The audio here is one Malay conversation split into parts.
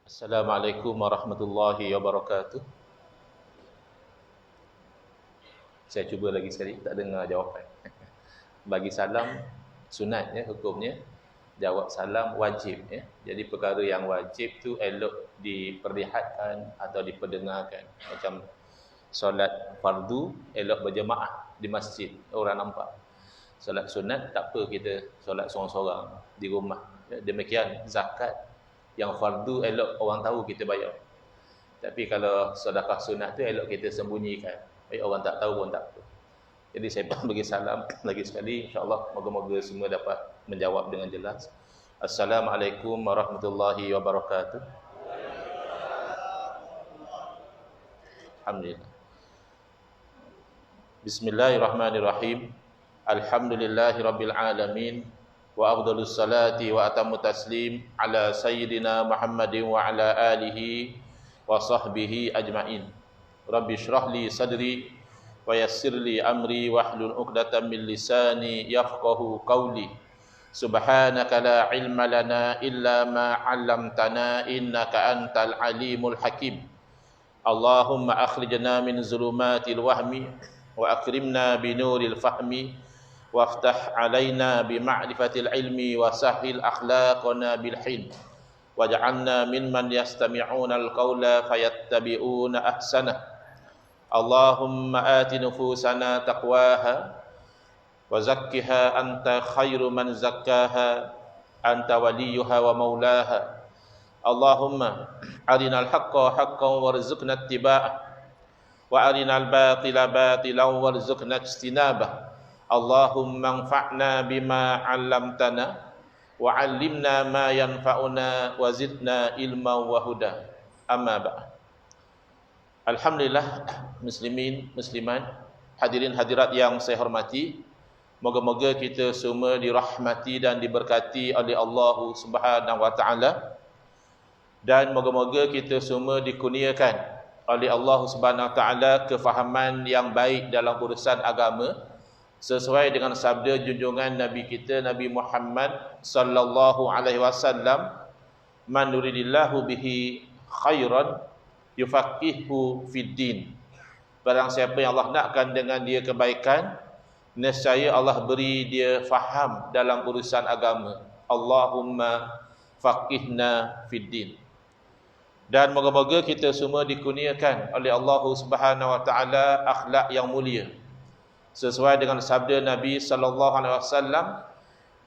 Assalamualaikum warahmatullahi wabarakatuh. Saya cuba lagi sekali, tak dengar jawapan. Bagi salam sunat ya, hukumnya. Jawab salam wajib ya. Jadi perkara yang wajib tu elok diperlihatkan atau diperdengarkan. Macam solat fardu elok berjemaah di masjid, orang nampak. Solat sunat tak apa kita solat seorang-seorang di rumah. Demikian zakat yang fardu elok orang tahu kita bayar. Tapi kalau sedekah sunat tu elok kita sembunyikan. Orang tak tahu pun tak apa. Jadi saya bagi salam lagi sekali, insya-Allah moga-moga semua dapat menjawab dengan jelas. Assalamualaikum warahmatullahi wabarakatuh. Alhamdulillah. Bismillahirrahmanirrahim. Alhamdulillahirabbil alamin. Wa afdhalus salati wa atammu taslim ala sayyidina Muhammadin wa ala alihi wa sahbihi ajma'in. Rabbi shrah li sadri wa yassir li amri wahlul 'uqdatam min lisani yafqahu qawli. Subhanaka la ilma lana illa ma 'allamtana innaka antal alimul hakim. Allahumma akhrijna min zulumatil wahmi wa akrimna binuril fahmi waftah 'alaina bima'rifatil ilmi wa sahhil akhlaqana bil hilm waj'alna mimman yastami'una al-qawla fayattabi'una ahsanah. Allahumma ati nufusana taqwaha wa zakkiha anta khairu man zakkaha anta waliyuha wa maulaha. Allahumma arinal haqqa haqqan warzuqna ittiba'ah wa arinal batila batilan warzuqna ijtinabah. Allahumma anfa'na bima 'allamtana wa 'allimna ma yanfa'una wa zidna ilman wa huda. Amma ba'd. Alhamdulillah, muslimin, muslimat, hadirin hadirat yang saya hormati. Moga-moga kita semua dirahmati dan diberkati oleh Allah Subhanahu wa taala. Dan moga-moga kita semua dikurniakan oleh Allah Subhanahu wa taala kefahaman yang baik dalam urusan agama sesuai dengan sabda junjungan Nabi kita Nabi Muhammad sallallahu alaihi wasallam, man yuridillahu bihi khairan yufaqihu fid din. Barang siapa yang Allah nakkan dengan dia kebaikan, nescaya Allah beri dia faham dalam urusan agama. Allahumma faqihna fid din. Dan moga-moga kita semua dikurniakan oleh Allah Subhanahu wa taala akhlak yang mulia. Sesuai dengan sabda Nabi sallallahu alaihi wasallam,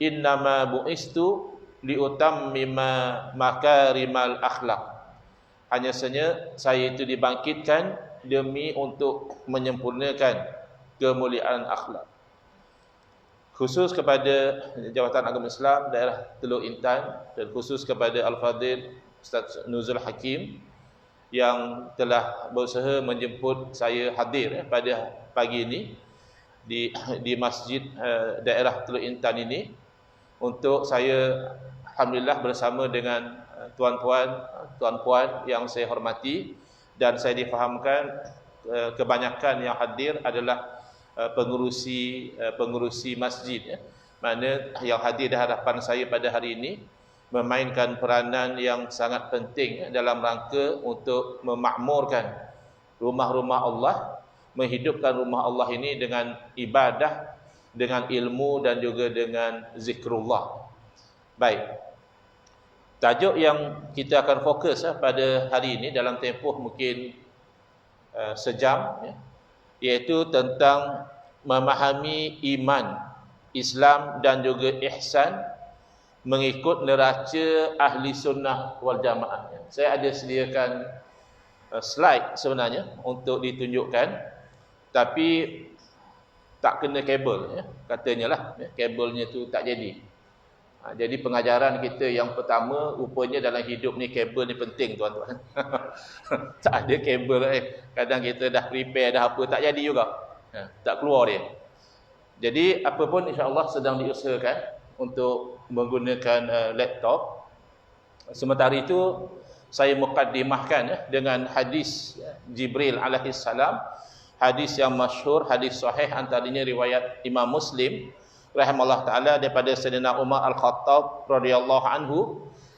innama bu'istu liutammima makarimal akhlak. Hanya saja saya itu dibangkitkan demi untuk menyempurnakan kemuliaan akhlak. Khusus kepada Jabatan Agama Islam daerah Teluk Intan dan khusus kepada Al-Fadhil Ustaz Nuzul Hakim yang telah berusaha menjemput saya hadir pada pagi ini di masjid daerah Teluk Intan ini untuk saya alhamdulillah bersama dengan tuan-puan yang saya hormati, dan saya difahamkan kebanyakan yang hadir adalah pengurusi masjid ya. Mana yang hadir di hadapan saya pada hari ini memainkan peranan yang sangat penting dalam rangka untuk memakmurkan rumah-rumah Allah, menghidupkan rumah Allah ini dengan ibadah, dengan ilmu dan juga dengan zikrullah. Baik. Tajuk yang kita akan fokus pada hari ini dalam tempoh mungkin sejam ya, iaitu tentang memahami iman, Islam dan juga ihsan mengikut neraca ahli sunnah wal jamaah. Saya ada sediakan slide sebenarnya untuk ditunjukkan, tapi tak kena kabel ya, katanya lah ya, kabelnya tu tak jadi. Jadi pengajaran kita yang pertama, rupanya dalam hidup ni kabel ni penting tuan-tuan. Tak ada kabel kadang kita dah prepare dah apa tak jadi juga. Tak keluar dia. Jadi apa pun insya-Allah sedang diusahakan untuk menggunakan laptop. Sementara itu saya mukaddimahkan dengan hadis Jibril alaihissalam, hadis yang masyhur, hadis sahih, antaranya riwayat Imam Muslim rahimahullah taala daripada Sayyidina Umar Al-Khattab radhiyallahu anhu.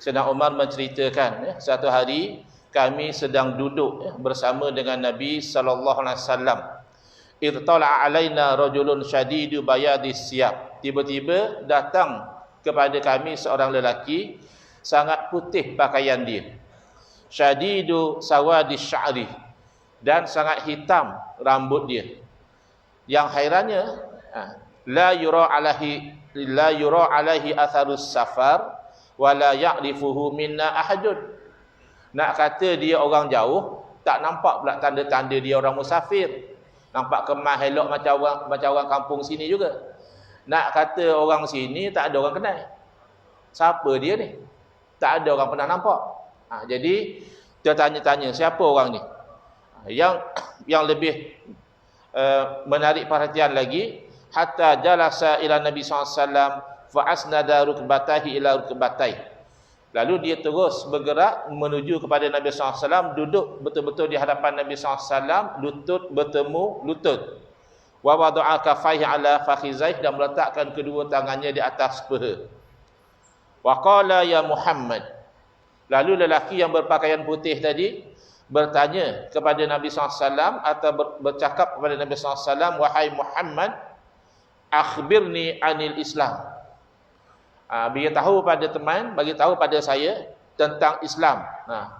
Sayyidina Umar menceritakan, satu hari kami sedang duduk bersama dengan Nabi sallallahu alaihi wasallam. Irtala alaina rajulun syadidu bayadis siyab. Tiba-tiba datang kepada kami seorang lelaki sangat putih pakaian dia. Syadidu sawadis sya'ri, dan sangat hitam rambut dia. Yang hairannya, la yura alaihi atharus safar wa la ya'rifuhu minna ahadun. Nak kata dia orang jauh, tak nampak pula tanda-tanda dia orang musafir. Nampak kemas elok macam orang kampung sini juga. Nak kata orang sini, tak ada orang kenal. Siapa dia ni? Tak ada orang pernah nampak. Jadi dia tanya-tanya, siapa orang ni? Yang lebih menarik perhatian lagi, hatta jalasa ila Nabi SAW fa asnada rukbatahi ila rukbatai. Lalu dia terus bergerak menuju kepada Nabi SAW, duduk betul-betul di hadapan Nabi SAW, lutut bertemu lutut. Wa wada'a kaffaihi ala fakhizaih, dan meletakkan kedua tangannya di atas paha. Wa qala ya Muhammad. Lalu lelaki yang berpakaian putih tadi bertanya kepada Nabi SAW, atau bercakap kepada Nabi SAW, wahai Muhammad, akhbirni anil Islam. Bagi tahu pada teman, bagi tahu pada saya tentang Islam.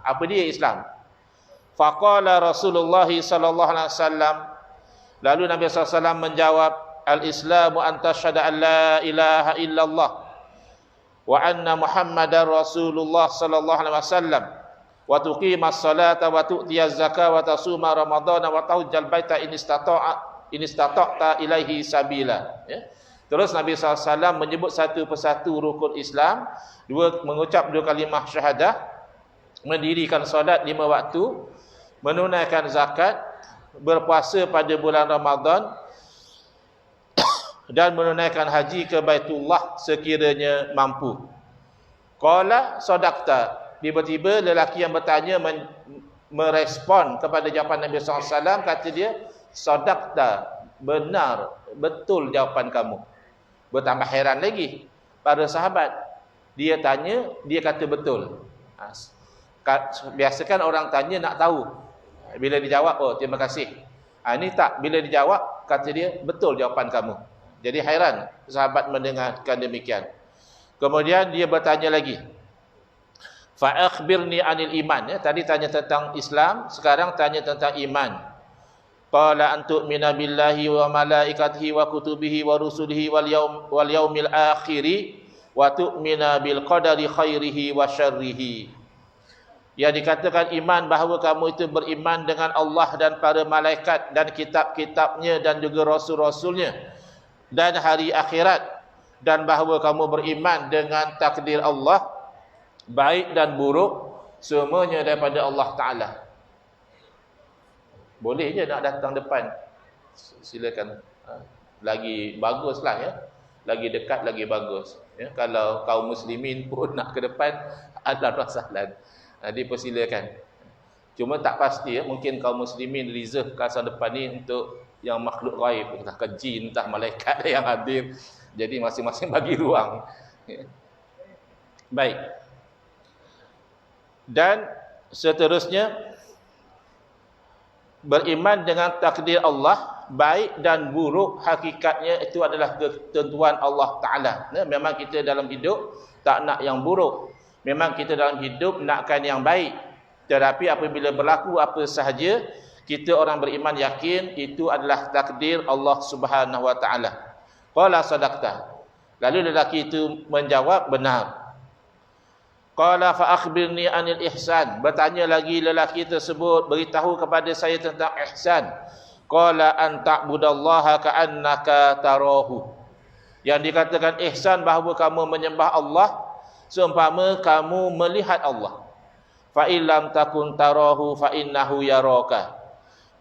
Apa dia Islam? Faqala Rasulullah sallallahu alaihi wasallam. Lalu Nabi SAW menjawab, al-Islamu an tashhada an la ilaha illallah wa anna Muhammadar Rasulullah sallallahu alaihi wasallam wa tuqimas salata wa tu'tiyaz zakata wa tasuma ramadhana wa tahujjal baita in istata'ta ilaihi sabila. Terus Nabi SAW menyebut satu persatu rukun Islam, mengucap dua kalimah syahadah, mendirikan solat 5 waktu, menunaikan zakat, berpuasa pada bulan Ramadan, dan menunaikan haji ke Baitullah sekiranya mampu. Qala sadaqta. Tiba-tiba lelaki yang bertanya merespon kepada jawapan Nabi SAW, kata dia, sadaqta, benar, betul jawapan kamu. Bertambah heran lagi para sahabat. Dia tanya, dia kata betul. Biasakan orang tanya nak tahu. Bila dijawab, oh terima kasih. Ini tak, bila dijawab, kata dia, betul jawapan kamu. Jadi hairan sahabat mendengarkan demikian. Kemudian dia bertanya lagi, fa akhbirni anil iman. Tadi tanya tentang Islam, sekarang tanya tentang iman. Qala an tu'mina billahi wa malaikatihi wa kutubihi wa rusulihi wal yaumil akhiri wa tu'mina bil qadari khairihi wa syarrihi. Yang dikatakan iman, bahawa kamu itu beriman dengan Allah dan para malaikat dan kitab-kitabnya dan juga rasul-rasulnya dan hari akhirat, dan bahawa kamu beriman dengan takdir Allah, baik dan buruk, semuanya daripada Allah Ta'ala. Boleh je nak datang depan, silakan. Lagi baguslah ya, lagi dekat lagi bagus ya. Kalau kaum muslimin pun nak ke depan, ada rasalan, dipersilakan. Cuma tak pasti ya, mungkin kaum muslimin reserve kawasan depan ni untuk yang makhluk gaib, entah jin, entah malaikat yang hadir. Jadi masing-masing bagi ruang ya. Baik. Dan seterusnya, beriman dengan takdir Allah, baik dan buruk, hakikatnya itu adalah ketentuan Allah Ta'ala. Memang kita dalam hidup tak nak yang buruk. Memang kita dalam hidup nakkan yang baik. Tetapi apabila berlaku apa sahaja, kita orang beriman yakin itu adalah takdir Allah Subhanahu Wa Ta'ala. Qala sadaqta. Lalu lelaki itu menjawab, benar. Qala fa akhbirni anil ihsan. Bertanya lagi lelaki tersebut, beritahu kepada saya tentang ihsan. Qala an ta'budallaha ka'annaka tarahu. Yang dikatakan ihsan, bahawa kamu menyembah Allah seumpama kamu melihat Allah. Fa illam takun tarahu fa innahu yaraka.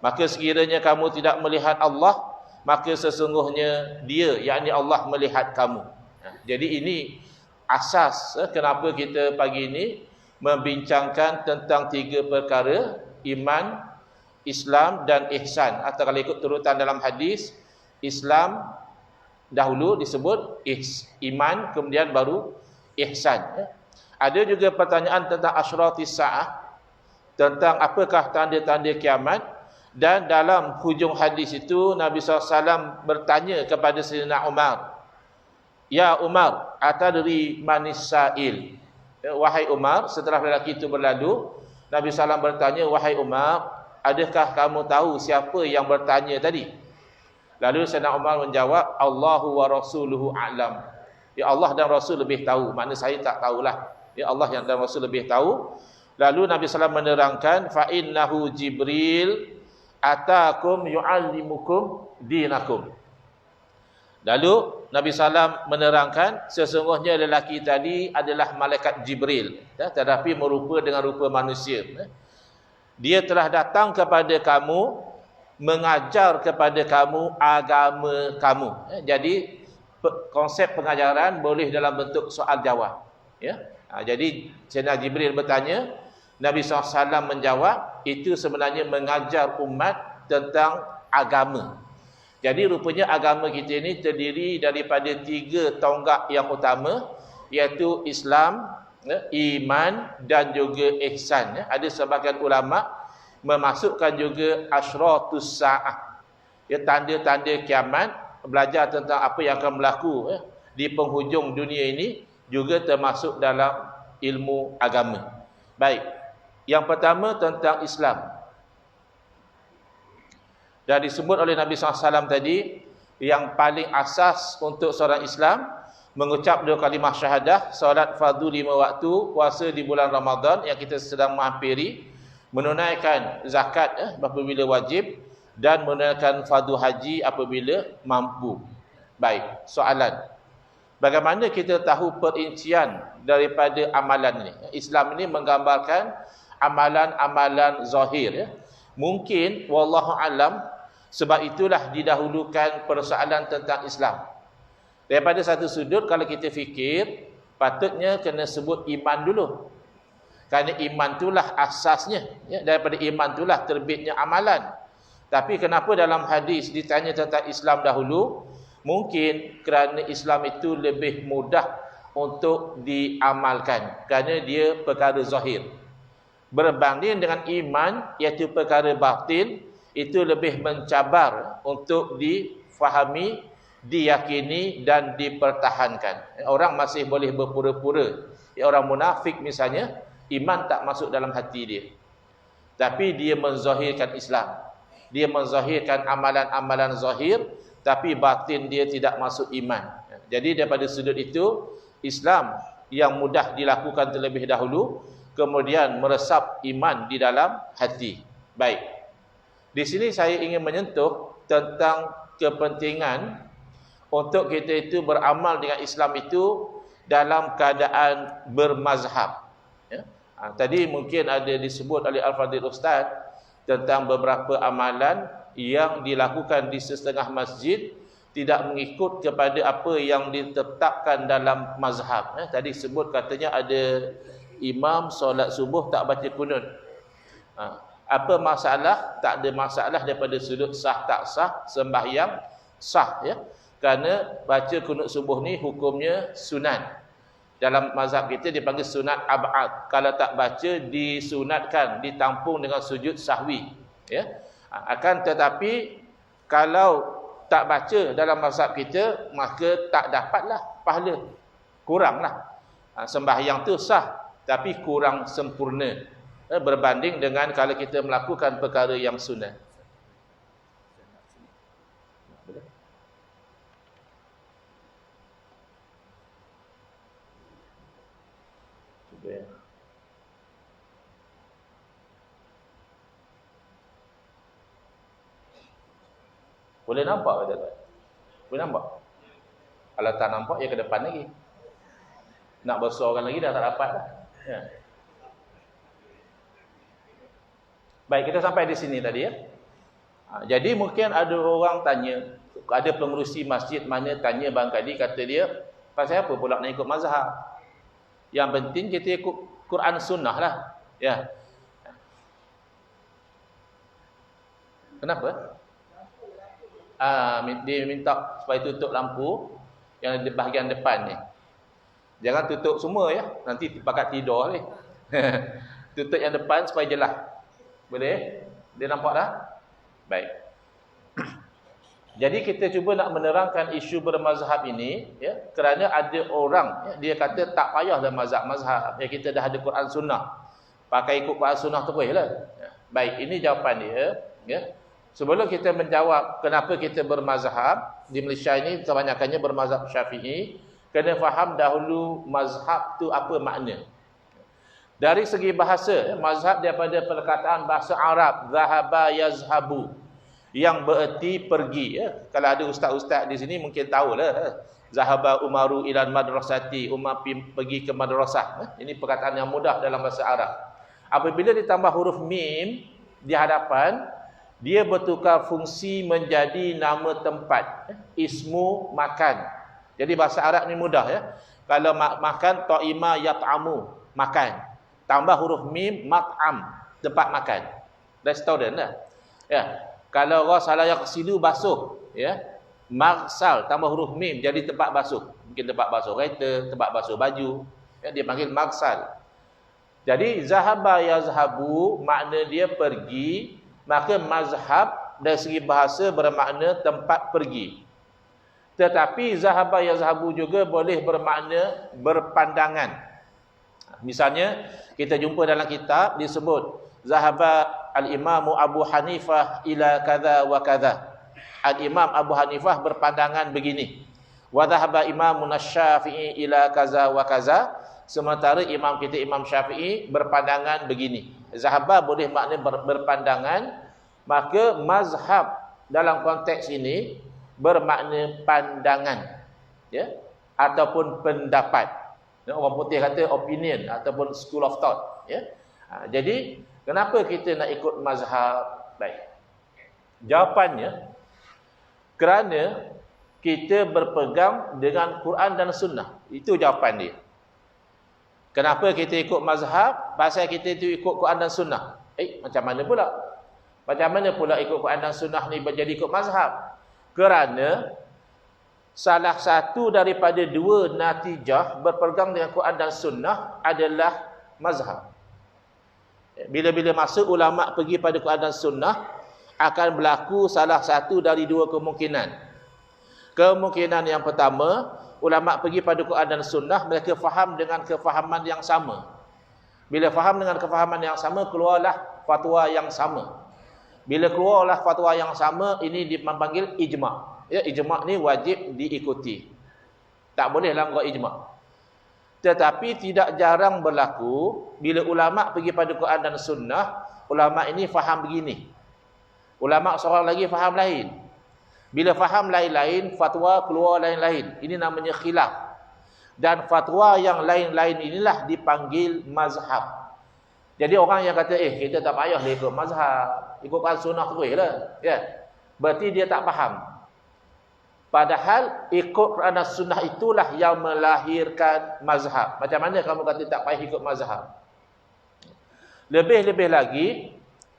Maka sekiranya kamu tidak melihat Allah, maka sesungguhnya dia, yakni Allah, melihat kamu. Jadi ini asas kenapa kita pagi ini membincangkan tentang 3 perkara, iman, Islam dan ihsan. Atau kalau ikut turutan dalam hadis, Islam, Dahulu disebut iman, kemudian baru ihsan. Ada juga pertanyaan tentang asyratis sa'ah, tentang apakah tanda-tanda kiamat. Dan dalam hujung hadis itu Nabi SAW bertanya kepada Sayyidina Umar, "Ya Umar, atadri manis sa'il?" Wahai Umar, setelah lelaki itu berlalu, Nabi SAW bertanya, "Wahai Umar, adakah kamu tahu siapa yang bertanya tadi?" Lalu Sayyidina Umar menjawab, "Allahu wa rasuluhu a'lam." Ya Allah dan Rasul lebih tahu. Makna saya tak tahulah. Ya Allah dan Rasul lebih tahu. Lalu Nabi SAW menerangkan, "Fa innahu Jibril atakum yu'allimukum dinakum." Lalu Nabi SAW menerangkan, sesungguhnya lelaki tadi adalah malaikat Jibril, tetapi merupa dengan rupa manusia. Dia telah datang kepada kamu, mengajar kepada kamu agama kamu. Jadi konsep pengajaran boleh dalam bentuk soal jawab. Jadi Sayyidina Jibril bertanya, Nabi SAW menjawab, itu sebenarnya mengajar umat tentang agama. Jadi rupanya agama kita ini terdiri daripada 3 tonggak yang utama, iaitu Islam, iman dan juga ihsan. Ada sebahagian ulama memasukkan juga asyratus sa'ah, tanda-tanda kiamat, belajar tentang apa yang akan berlaku di penghujung dunia ini, juga termasuk dalam ilmu agama. Baik, yang pertama tentang Islam. Dah disebut oleh Nabi SAW tadi, yang paling asas untuk seorang Islam mengucap 2 kalimah syahadah, solat fardu 5 waktu, puasa di bulan Ramadan yang kita sedang menghampiri, menunaikan zakat apabila wajib, dan menunaikan fardu haji apabila mampu. Baik, soalan, bagaimana kita tahu perincian daripada amalan ini? Islam ini menggambarkan amalan-amalan zahir. Mungkin wallahu alam, sebab itulah didahulukan persoalan tentang Islam. Daripada satu sudut, kalau kita fikir, patutnya kena sebut iman dulu. Kerana iman itulah asasnya. Daripada iman itulah terbitnya amalan. Tapi kenapa dalam hadis ditanya tentang Islam dahulu? Mungkin kerana Islam itu lebih mudah untuk diamalkan, kerana dia perkara zahir. Berbanding dengan iman, iaitu perkara batin, itu lebih mencabar untuk difahami, diyakini dan dipertahankan. Orang masih boleh berpura-pura. Orang munafik misalnya, iman tak masuk dalam hati dia, tapi dia menzahirkan Islam. Dia menzahirkan amalan-amalan zahir, tapi batin dia tidak masuk iman. Jadi daripada sudut itu, Islam yang mudah dilakukan terlebih dahulu, kemudian meresap iman di dalam hati. Baik, di sini saya ingin menyentuh tentang kepentingan untuk kita itu beramal dengan Islam itu dalam keadaan bermazhab. Tadi mungkin ada disebut oleh Al-Fadhil Ustaz tentang beberapa amalan yang dilakukan di setengah masjid tidak mengikut kepada apa yang ditetapkan dalam mazhab. Tadi sebut katanya ada imam solat subuh tak baca kunut. Apa masalah? Tak ada masalah daripada sudut sah tak sah, sembahyang sah, kerana baca kunut subuh ni hukumnya sunat. Dalam mazhab kita dipanggil sunat ab'ad. Kalau tak baca disunatkan, ditampung dengan sujud sahwi. Akan tetapi kalau tak baca dalam mazhab kita, maka tak dapatlah pahala. Kuranglah. Sembahyang tu sah, tapi kurang sempurna berbanding dengan kalau kita melakukan perkara yang sunat. Boleh nampak ke tak? Boleh nampak? Kalau tak nampak, ya ke depan lagi. Nak besarkan lagi dah tak dapat dah. Baik, kita sampai di sini tadi Jadi mungkin ada orang tanya, ada pengerusi masjid mana tanya barangkali, kata dia, pasal apa pula nak ikut mazhab? Yang penting kita ikut Quran sunnah lah. Kenapa? Dia minta supaya tutup lampu yang di bahagian depan ni. Jangan tutup semua ya, nanti pakat tidur ni. Tutup yang depan supaya jelas. Boleh? Dia nampak dah? Baik. Jadi kita cuba nak menerangkan isu bermazhab ini ya, kerana ada orang ya, dia kata tak payahlah mazhab-mazhab. Ya, kita dah ada Quran Sunnah. Pakai ikut Quran Sunnah teruslah. Ya. Baik, ini jawapan dia ya. Sebelum kita menjawab kenapa kita bermazhab di Malaysia ini kebanyakannya bermazhab Syafi'i, kena faham dahulu mazhab tu apa makna. Dari segi bahasa, mazhab daripada perkataan bahasa Arab zahaba yazhabu yang bererti pergi ya. Kalau ada ustaz-ustaz di sini mungkin tahulah zahaba Umaru ilal madrasati, Umar pergi ke madrasah. Ini perkataan yang mudah dalam bahasa Arab. Apabila ditambah huruf mim di hadapan, dia bertukar fungsi menjadi nama tempat. Ismu makan. Jadi bahasa Arab ni mudah ya. Kalau makan ta'ima yat'amu, makan. Tambah huruf mim mat'am, tempat makan. Restoran lah. Ya. Kalau orang salah yang kesidu basuh ya. Marsal tambah huruf mim jadi tempat basuh. Mungkin tempat basuh kereta, tempat basuh baju. Ya, dia panggil marsal. Jadi zahaba yazhabu makna dia pergi. Maka mazhab dari segi bahasa bermakna tempat pergi. Tetapi zahaba yazhabu juga boleh bermakna berpandangan. Misalnya kita jumpa dalam kitab disebut zahaba al-Imam Abu Hanifah ila kadza wa kadza. Al-Imam Abu Hanifah berpandangan begini. Wa zahaba Imam Asy-Syafi'i ila kadza wa kadza. Sementara imam kita Imam Syafi'i berpandangan begini. Zahaba boleh makna berpandangan, maka mazhab dalam konteks ini bermakna pandangan ya, ataupun pendapat. Orang putih kata opinion ataupun school of thought ya. Jadi kenapa kita nak ikut mazhab? Baik. Jawapannya kerana kita berpegang dengan Quran dan Sunnah. Itu jawapan dia. Kenapa kita ikut mazhab? Pasal kita itu ikut Quran dan Sunnah. Macam mana pula? Macam mana pula ikut Quran dan Sunnah ni menjadi ikut mazhab? Kerana salah satu daripada dua natijah berpegang dengan Quran dan Sunnah adalah mazhab. Bila-bila masa ulama pergi pada Quran dan Sunnah, akan berlaku salah satu dari dua kemungkinan. Kemungkinan yang pertama, ulama pergi pada Quran dan Sunnah, mereka faham dengan kefahaman yang sama. Bila faham dengan kefahaman yang sama, keluarlah fatwa yang sama. Bila keluarlah fatwa yang sama, ini dipanggil ijma'. Ya, ijma' ni wajib diikuti. Tak boleh langgar ijma'. Tetapi tidak jarang berlaku, bila ulama pergi pada Quran dan Sunnah, ulama ini faham begini. Ulama seorang lagi faham lain. Bila faham lain-lain, fatwa keluar lain-lain. Ini namanya khilaf. Dan fatwa yang lain-lain inilah dipanggil mazhab. Jadi orang yang kata, kita tak payah ikut mazhab, ikutkan sunnah terus lah. Ya. Berarti dia tak faham. Padahal ikut Quran dan Sunnah itulah yang melahirkan mazhab. Macam mana kamu kata tak payah ikut mazhab? Lebih-lebih lagi,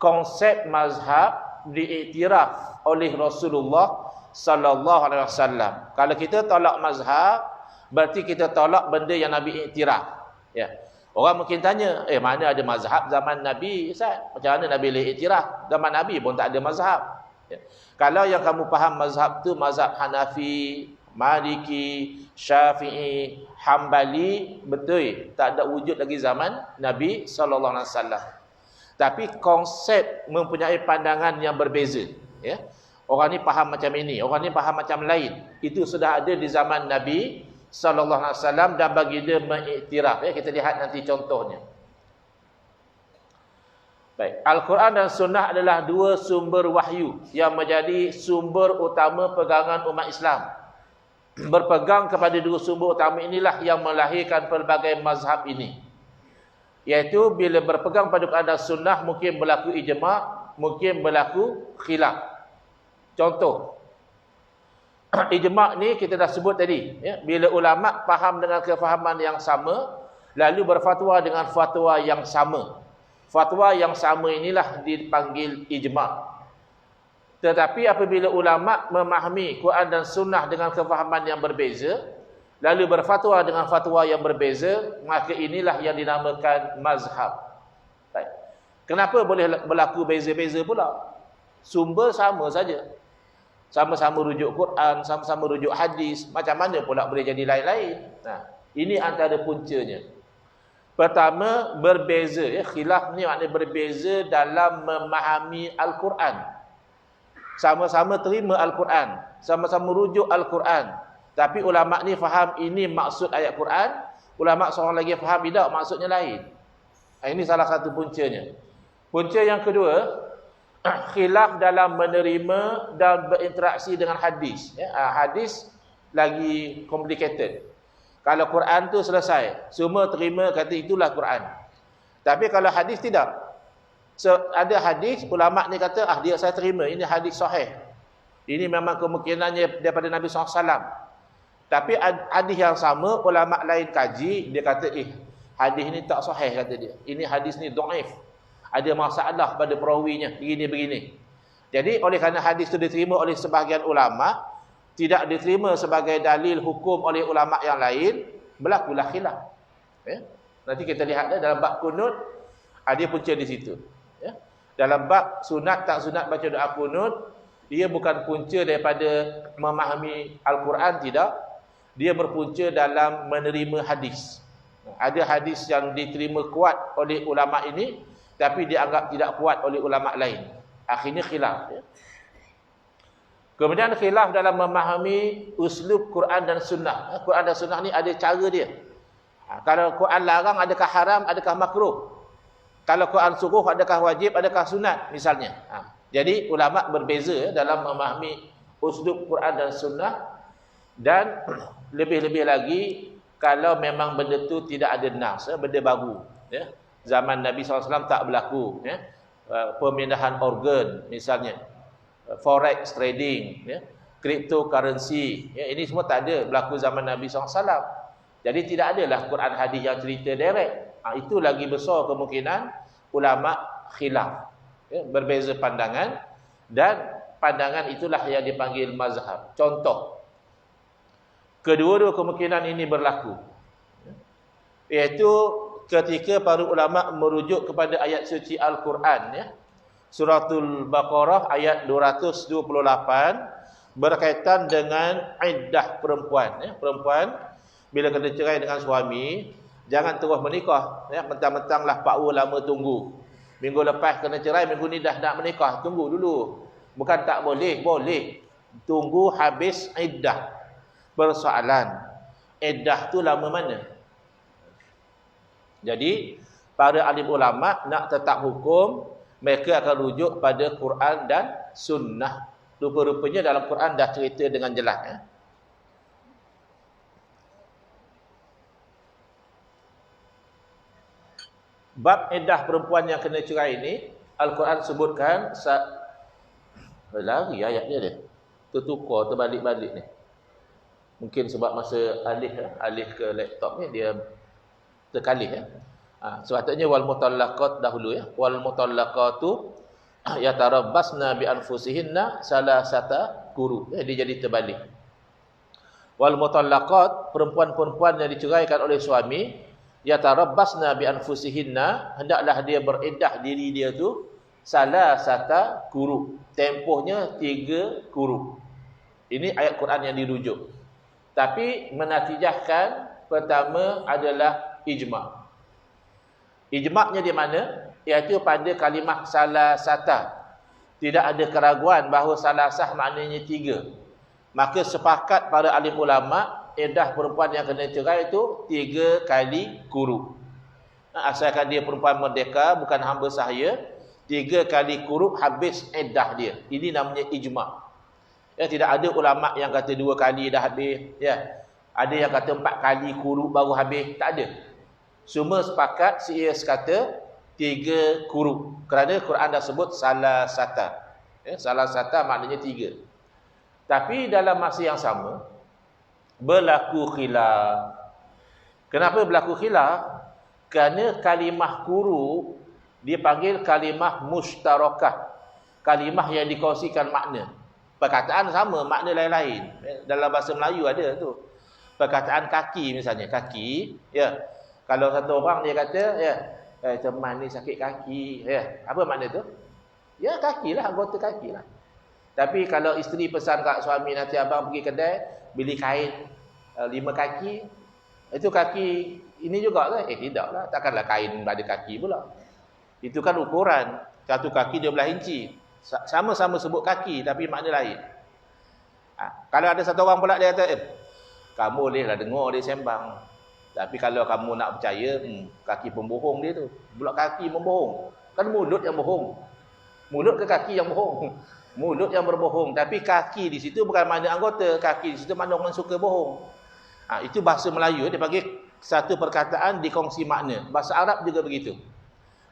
konsep mazhab diiktiraf oleh Rasulullah sallallahu alaihi wasallam. Kalau kita tolak mazhab, berarti kita tolak benda yang Nabi iktiraf. Ya. Orang mungkin tanya, mana ada mazhab zaman Nabi, Ustaz? Macam mana Nabi boleh iktiraf? Zaman Nabi pun tak ada mazhab. Ya. Kalau yang kamu faham mazhab tu mazhab Hanafi, Maliki, Syafi'i, Hambali, betul, tak ada wujud lagi zaman Nabi sallallahu alaihi wasallam. Tapi konsep mempunyai pandangan yang berbeza, ya. Orang ni faham macam ini, orang ni faham macam lain. Itu sudah ada di zaman Nabi sallallahu alaihi wasallam dan baginda mengiktiraf, ya. Kita lihat nanti contohnya. Baik, Al-Quran dan Sunnah adalah dua sumber wahyu yang menjadi sumber utama pegangan umat Islam. Berpegang kepada dua sumber utama inilah yang melahirkan pelbagai mazhab ini. Iaitu bila berpegang pada Quran dan Sunnah mungkin berlaku ijma', mungkin berlaku khilaf. Contoh, ijma' ni kita dah sebut tadi, ya, bila ulama' faham dengan kefahaman yang sama, lalu berfatwa dengan fatwa yang sama. Fatwa yang sama inilah dipanggil ijma'. Tetapi apabila ulama memahami Quran dan sunnah dengan kefahaman yang berbeza, lalu berfatwa dengan fatwa yang berbeza, maka inilah yang dinamakan mazhab. Baik. Kenapa boleh berlaku beza-beza pula? Sumber sama saja. Sama-sama rujuk Quran, sama-sama rujuk hadis, macam mana pula boleh jadi lain-lain? Nah, ini antara puncanya. Pertama, berbeza. Khilaf ni maknanya berbeza dalam memahami Al-Quran. Sama-sama terima Al-Quran, sama-sama rujuk Al-Quran. Tapi ulama ni faham ini maksud ayat Quran, ulama seorang lagi faham tidak, maksudnya lain. Ini salah satu puncanya. Punca yang kedua, khilaf dalam menerima dan berinteraksi dengan hadis. Hadis lagi complicated. Kalau Quran tu selesai, semua terima kata itulah Quran. Tapi kalau hadis tidak. Ada hadis, ulama ni kata, dia saya terima, ini hadis sahih. Ini memang kemungkinannya daripada Nabi SAW. Tapi hadis yang sama, ulama lain kaji, dia kata, hadis ni tak sahih, kata dia. Ini hadis ni dhaif. Ada masalah pada perawinya, begini-begini. Jadi, oleh kerana hadis itu diterima oleh sebahagian ulama, tidak diterima sebagai dalil hukum oleh ulama yang lain, berlakulah khilaf. Nanti kita lihat dalam bab kunut, ada punca di situ. Dalam bab sunat tak sunat baca doa kunut, dia bukan punca daripada memahami Al-Quran, tidak. Dia berpunca dalam menerima hadis. Ada hadis yang diterima kuat oleh ulama ini, tapi dianggap tidak kuat oleh ulama lain. Akhirnya khilaf. Kemudian khilaf dalam memahami uslub Quran dan sunnah. Quran dan sunnah ni ada cara dia. Kalau Quran larang, adakah haram, adakah makruh? Kalau Quran suruh, adakah wajib, adakah sunat misalnya. Jadi ulama berbeza dalam memahami uslub Quran dan sunnah. Dan lebih-lebih lagi kalau memang benda tu tidak ada nas, benda baru. Zaman Nabi SAW tak berlaku. Pemindahan organ misalnya, forex trading, cryptocurrency, ini semua tak ada berlaku zaman Nabi SAW. Jadi tidak adalah Quran hadis yang cerita direct. Itu lagi besar kemungkinan ulama khilaf, berbeza pandangan, dan pandangan itulah yang dipanggil mazhab. Contoh, kedua-dua kemungkinan ini berlaku, iaitu ketika para ulama merujuk kepada ayat suci Al-Quran, Suratul Baqarah ayat 228, berkaitan dengan iddah perempuan. Perempuan bila kena cerai dengan suami, jangan terus menikah. Mentang-mentanglah pakwa lama tunggu. Minggu lepas kena cerai, minggu ni dah nak menikah. Tunggu dulu. Bukan tak boleh, boleh. Tunggu habis iddah. Persoalan, iddah tu lama mana? Jadi, para alim ulama nak tetap hukum, mereka akan rujuk pada Quran dan sunnah. Rupa-rupanya dalam Quran dah cerita dengan jelas. Bab iddah perempuan yang kena cerai ini, Al-Quran sebutkan lari ayatnya dia. Tertukar, terbalik-balik ni. Mungkin sebab masa alih ke laptop ni dia terkalih. Sepatutnya wal mutallaqat dahulu Wal mutallaqatu yatarabbasna bi anfusihinna salasata quru. Dia jadi terbalik. Wal mutallaqat, perempuan-perempuan yang diceraikan oleh suami, yatarabbasna bi anfusihinna, hendaklah dia beriddah diri dia tu salasata quru, tempohnya 3 quru. Ini ayat Quran yang dirujuk. Tapi menatijahkan pertama adalah ijma'. Ijma'nya di mana? Iaitu pada kalimah salasata. Tidak ada keraguan bahawa salasah maknanya 3. Maka sepakat para alim ulama, iddah perempuan yang kena cerai itu 3 kali quru. Asalkan dia perempuan merdeka, bukan hamba sahaya, 3 kali quru habis iddah dia. Ini namanya ijma'. Tidak ada ulama yang kata 2 kali dah habis. Ada yang kata 4 kali quru baru habis. Tak ada. Semua sepakat, CS kata 3 quru. Kerana Quran dah sebut salasata. Salasata maknanya 3. Tapi dalam masa yang sama, berlaku khilaf. Kenapa berlaku khilaf? Kerana kalimah quru dipanggil kalimah mushtarakah. kalimah yang dikongsikan makna. Perkataan sama, makna lain-lain. Dalam bahasa Melayu ada tu. Perkataan kaki misalnya, kaki, ya. Kalau satu orang dia kata, ya, teman ni sakit kaki, ya. Apa makna tu? Ya, kaki lah, anggota kaki lah. Tapi kalau isteri pesan kat suami, nanti abang pergi kedai, beli kain 5 kaki, itu kaki ini juga kan? Tidak lah, takkanlah kain ada kaki pula. Itu kan ukuran, satu kaki 12 inci. Sama-sama sebut kaki, tapi makna lain. Kalau ada satu orang pula dia kata, kamu bolehlah dengar dia sembang. Tapi kalau kamu nak percaya, kaki pembohong dia tu. Pula kaki membohong. Kan mulut yang bohong. Mulut ke kaki yang bohong? Mulut yang berbohong. Tapi kaki di situ bukan makna anggota. Kaki di situ makna orang suka bohong. Itu bahasa Melayu. Dia panggil satu perkataan dikongsi makna. Bahasa Arab juga begitu.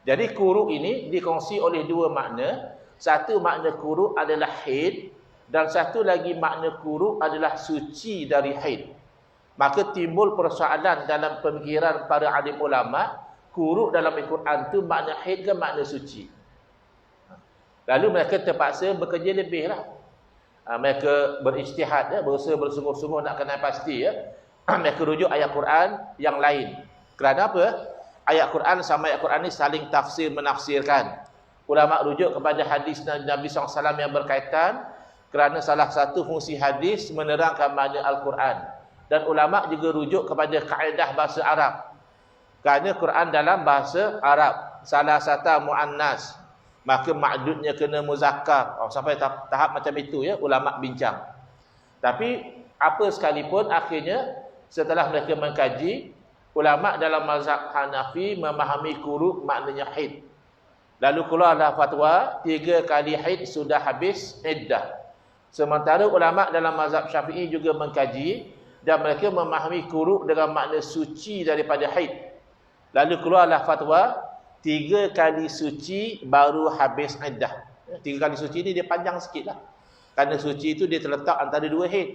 Jadi kuruk ini dikongsi oleh dua makna. Satu makna kuruk adalah haid. Dan satu lagi makna kuruk adalah suci dari haid. Maka timbul persoalan dalam pemikiran para alim ulama. Kuruk dalam Al-Quran itu makna haid ke makna suci. Lalu mereka terpaksa bekerja lebih lah. Mereka berijtihad, berusaha bersungguh-sungguh nak kenal pasti. Mereka rujuk ayat Quran yang lain. Kerana apa? Ayat Quran sama ayat Quran ini saling tafsir menafsirkan. Ulama rujuk kepada hadis Nabi SAW yang berkaitan. Kerana salah satu fungsi hadis menerangkan makna Al-Quran. Dan ulama juga rujuk kepada kaedah bahasa Arab. Kerana Quran dalam bahasa Arab. Salah satu mu'annas. Maka ma'dudnya kena muzakkar. Sampai tahap macam itu ya, ulama bincang. Tapi apa sekalipun akhirnya setelah mereka mengkaji, ulama dalam mazhab Hanafi memahami kuruk maknanya haid. Lalu keluarlah fatwa 3 kali haid sudah habis iddah. Sementara ulama dalam mazhab Syafi'i juga mengkaji dan mereka memahami kuruk dengan makna suci daripada haid. Lalu keluarlah fatwa 3 kali suci baru habis iddah. 3 kali suci ni dia panjang sikit lah. Kerana suci itu dia terletak antara 2 haid.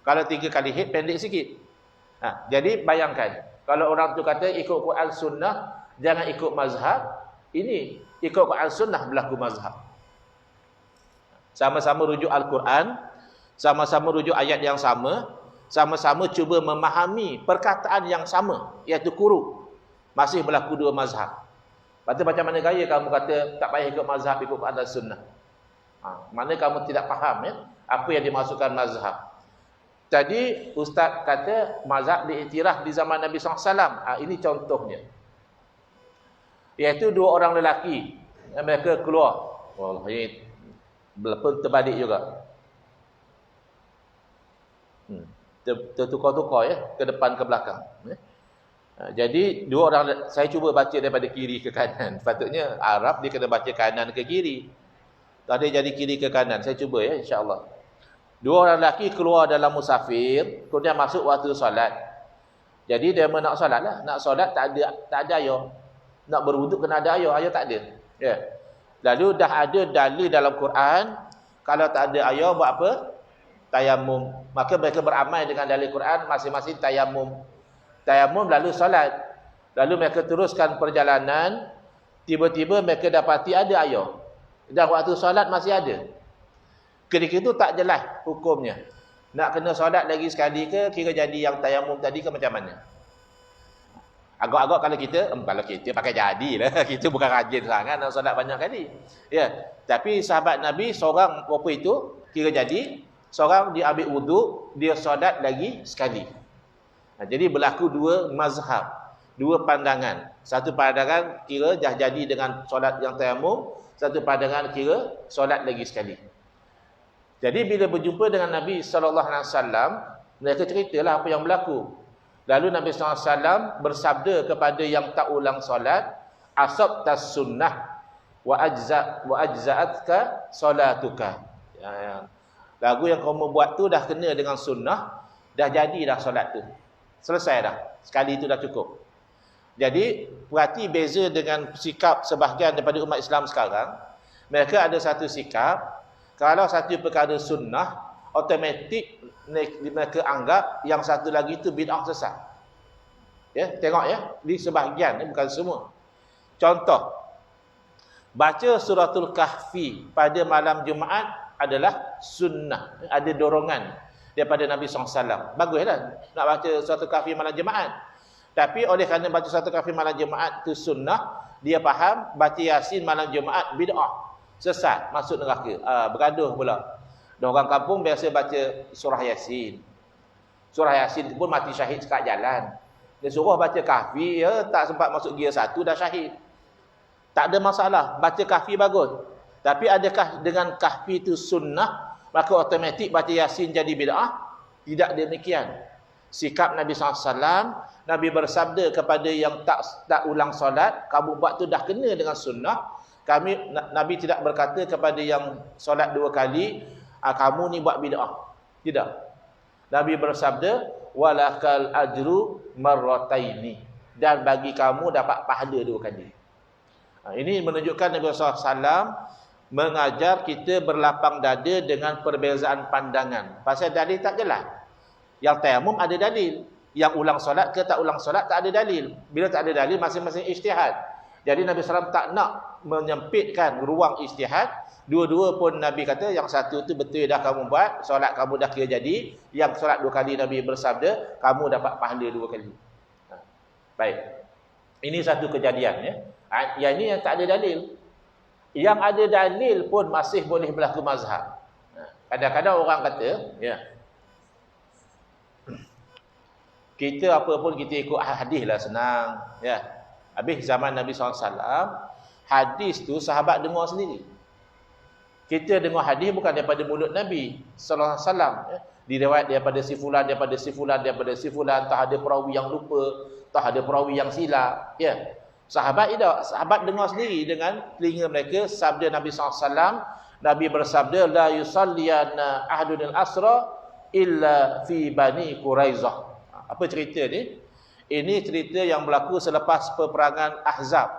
Kalau 3 kali haid pendek sikit. Jadi bayangkan, kalau orang tu kata ikut Quran Sunnah, jangan ikut mazhab. Ini ikut Quran Sunnah berlaku mazhab. Sama-sama rujuk Al-Quran, sama-sama rujuk ayat yang sama, sama-sama cuba memahami perkataan yang sama, iaitu kuruk. Masih berlaku 2 mazhab. Lepas tu macam mana gaya kamu kata tak payah ikut mazhab, ikut Quran dan Sunnah? Mana kamu tidak faham ya, apa yang dimasukkan mazhab. Tadi Ustaz kata mazhab diiktiraf di zaman Nabi SAW. Ini contohnya. Iaitu 2 orang lelaki. Mereka keluar. Wallah, ini pun terbalik juga. Tertukar-tukar ya, ke depan ke belakang. Jadi 2 orang, saya cuba baca daripada kiri ke kanan. Patutnya Arab dia kena baca kanan ke kiri. Tadi jadi kiri ke kanan. Saya cuba ya, insya-Allah. 2 orang lelaki keluar dalam musafir, kemudian masuk waktu solat. Jadi dia nak solat lah. Nak solat tak ada air. Nak berwuduk kena ada air. Air tak ada. Ya. Lalu dah ada dalil dalam Quran, kalau tak ada air buat apa? Tayamum. Maka mereka beramal dengan dalil Quran, masing-masing tayamum. Tayamum lalu solat. Lalu mereka teruskan perjalanan, tiba-tiba mereka dapati ada air. Dan waktu solat masih ada. Ketika itu tak jelas hukumnya. Nak kena solat lagi sekali ke, kira jadi yang tayamum tadi ke macam mana? Agak-agak kalau kita pakai jadilah. Kita bukan rajin sangat nak solat banyak kali. Ya, tapi sahabat Nabi seorang apa itu kira jadi, seorang dia ambil wuduk, dia solat lagi sekali. Jadi berlaku 2 mazhab, 2 pandangan. Satu pandangan kira dah jadi dengan solat yang tayamum, satu pandangan kira solat lagi sekali. Jadi bila berjumpa dengan Nabi SAW, mereka ceritalah apa yang berlaku. Lalu Nabi SAW bersabda kepada yang tak ulang solat, asabtas sunnah wa ajza'atka solatuka. Lagu yang kamu buat tu dah kena dengan sunnah, dah jadi dah solat tu. Selesai dah. Sekali itu dah cukup. Jadi perhati beza dengan sikap sebahagian daripada umat Islam sekarang. Mereka ada satu sikap, kalau satu perkara sunnah, automatik mereka anggap yang satu lagi itu bid'ah sesat. Ya, tengok ya, di sebahagian, bukan semua. Contoh, Baca suratul Kahfi pada malam Jumaat adalah sunnah. Ada dorongan daripada Nabi SAW. Baguslah nak baca suratul Kahfi malam Jumaat. Tapi oleh kerana baca suratul Kahfi malam Jumaat itu sunnah, dia faham baca Yasin malam Jumaat bid'ah. Sesat, masuk neraka. Bergaduh pula. Dan orang kampung biasa baca surah Yasin. Surah Yasin itu pun mati syahid sekat jalan. Dia suruh baca Kahfi, ya, tak sempat masuk gear 1 dah syahid. Tak ada masalah, baca Kahfi bagus. Tapi adakah dengan Kahfi itu sunnah, maka automatik baca Yasin jadi bid'ah? Tidak demikian. Sikap Nabi SAW, Nabi bersabda kepada yang tak ulang solat, kamu buat tu dah kena dengan sunnah. Nabi tidak berkata kepada yang solat 2 kali, kamu ni buat bid'ah. Tidak. Nabi bersabda, walakal ajru marrataini, dan bagi kamu dapat pahala 2 kali. Ini menunjukkan Nabi SAW mengajar kita berlapang dada dengan perbezaan pandangan. Pasal dalil tak jelas. Yang tayamum ada dalil. Yang ulang solat ke tak ulang solat tak ada dalil. Bila tak ada dalil, masing-masing ijtihad. Jadi Nabi SAW tak nak menyempitkan ruang ijtihad. Dua-dua pun Nabi kata, yang satu tu betul dah kamu buat, solat kamu dah kira jadi. Yang solat 2 kali Nabi bersabda, kamu dapat pahala 2 kali. Baik. Ini satu kejadian, ya. Yang ini yang tak ada dalil. Yang ada dalil pun masih boleh berlaku mazhab. Kadang-kadang orang kata, ya, kita apa pun kita ikut hadis lah, senang, ya. Habis zaman Nabi SAW, hadis tu sahabat dengar sendiri. Kita dengar hadis bukan daripada mulut Nabi SAW, ya. Diriwayat daripada si fulan, daripada si fulan, daripada si fulan. Tak ada perawi yang lupa, tak ada perawi yang silap, ya. Sahabat tidak, sahabat dengar sendiri dengan telinga mereka sabda Nabi SAW. Nabi bersabda, la yusalliyana ahadun al-asra illa fi Bani Quraizah. Apa cerita ni? Ini cerita yang berlaku selepas peperangan Ahzab,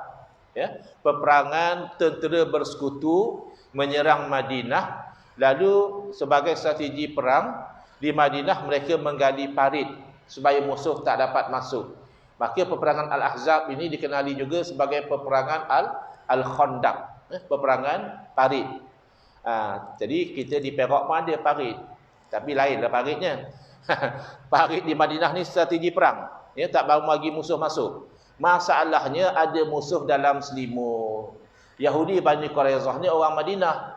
ya. Peperangan tentera bersekutu menyerang Madinah. Lalu sebagai strategi perang di Madinah, mereka menggali parit supaya musuh tak dapat masuk. Maka peperangan Al-Ahzab ini dikenali juga sebagai peperangan Al-Khandaq, peperangan parit. Jadi kita di Perak pun ada parit, tapi lainlah paritnya. Parit di Madinah ni strategi perang, ya, tak baru bagi musuh masuk. Masalahnya ada musuh dalam selimut. Yahudi Bani Quraizah ni orang Madinah.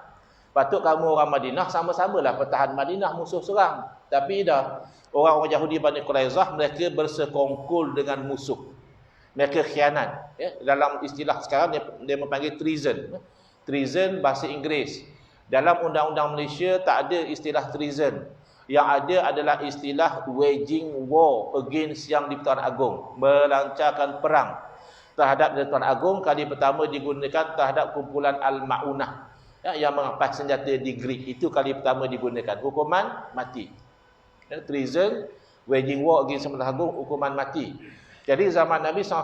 Patut kamu orang Madinah sama-samalah pertahan Madinah, musuh serang. Tapi dah, orang-orang Yahudi Bani Quraizah, mereka bersekongkol dengan musuh. Mereka khianat, ya. Dalam istilah sekarang dia memanggil treason. Treason bahasa Inggeris. Dalam undang-undang Malaysia tak ada istilah treason. Yang ada adalah istilah waging war against yang di-Pertuan Agong, melancarkan perang terhadap di-Pertuan Agong. Kali pertama digunakan terhadap kumpulan Al-Ma'unah, ya, yang mengampas senjata di Greek. Itu kali pertama digunakan. Hukuman mati. Ya, treason, waging war against Pertuan Agong, hukuman mati. Jadi zaman Nabi SAW,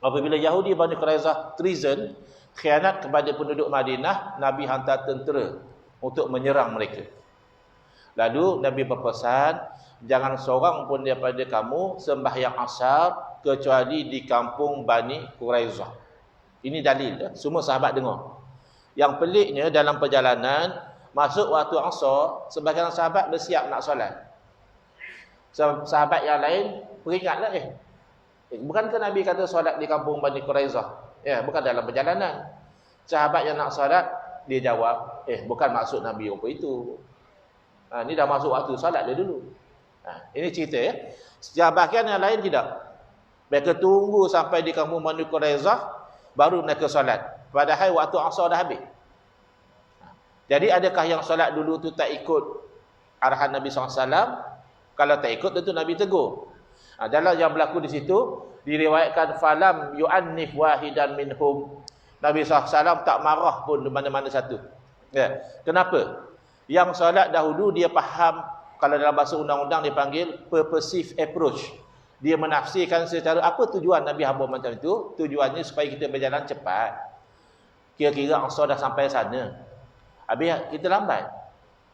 apabila Yahudi Bani Quraizah treason, khianat kepada penduduk Madinah, Nabi hantar tentera untuk menyerang mereka. Lalu Nabi berpesan, jangan seorang pun daripada kamu sembahyang asar kecuali di kampung Bani Quraizah. Ini dalil, ya? Semua sahabat dengar. Yang peliknya dalam perjalanan masuk waktu asar, sebahagian sahabat bersiap nak solat. Sahabat yang lain peringatlah, bukankah Nabi kata solat di kampung Bani Quraizah? Ya, bukan dalam perjalanan. Sahabat yang nak solat, dia jawab, bukan maksud Nabi apa itu. Ini dah masuk waktu solat dia dulu. Ini cerita, ya. Sebahagian yang lain tidak. Mereka tunggu sampai di kampung Bani Quraizah, baru mereka solat. Padahal waktu asar dah habis. Jadi adakah yang solat dulu tu tak ikut arahan Nabi SAW? Kalau tak ikut, tentu Nabi tegur. Dalam yang berlaku di situ, diriwayatkan falam yu'annif wahidan minhum. Nabi SAW tak marah pun di mana-mana satu. Ya. Kenapa? Yang solat dahulu dia faham, kalau dalam bahasa undang-undang dipanggil purposive approach. Dia menafsirkan secara apa tujuan Nabi hamba macam itu. Tujuannya supaya kita berjalan cepat. Kira-kira asar dah sampai sana, habis kita lambat.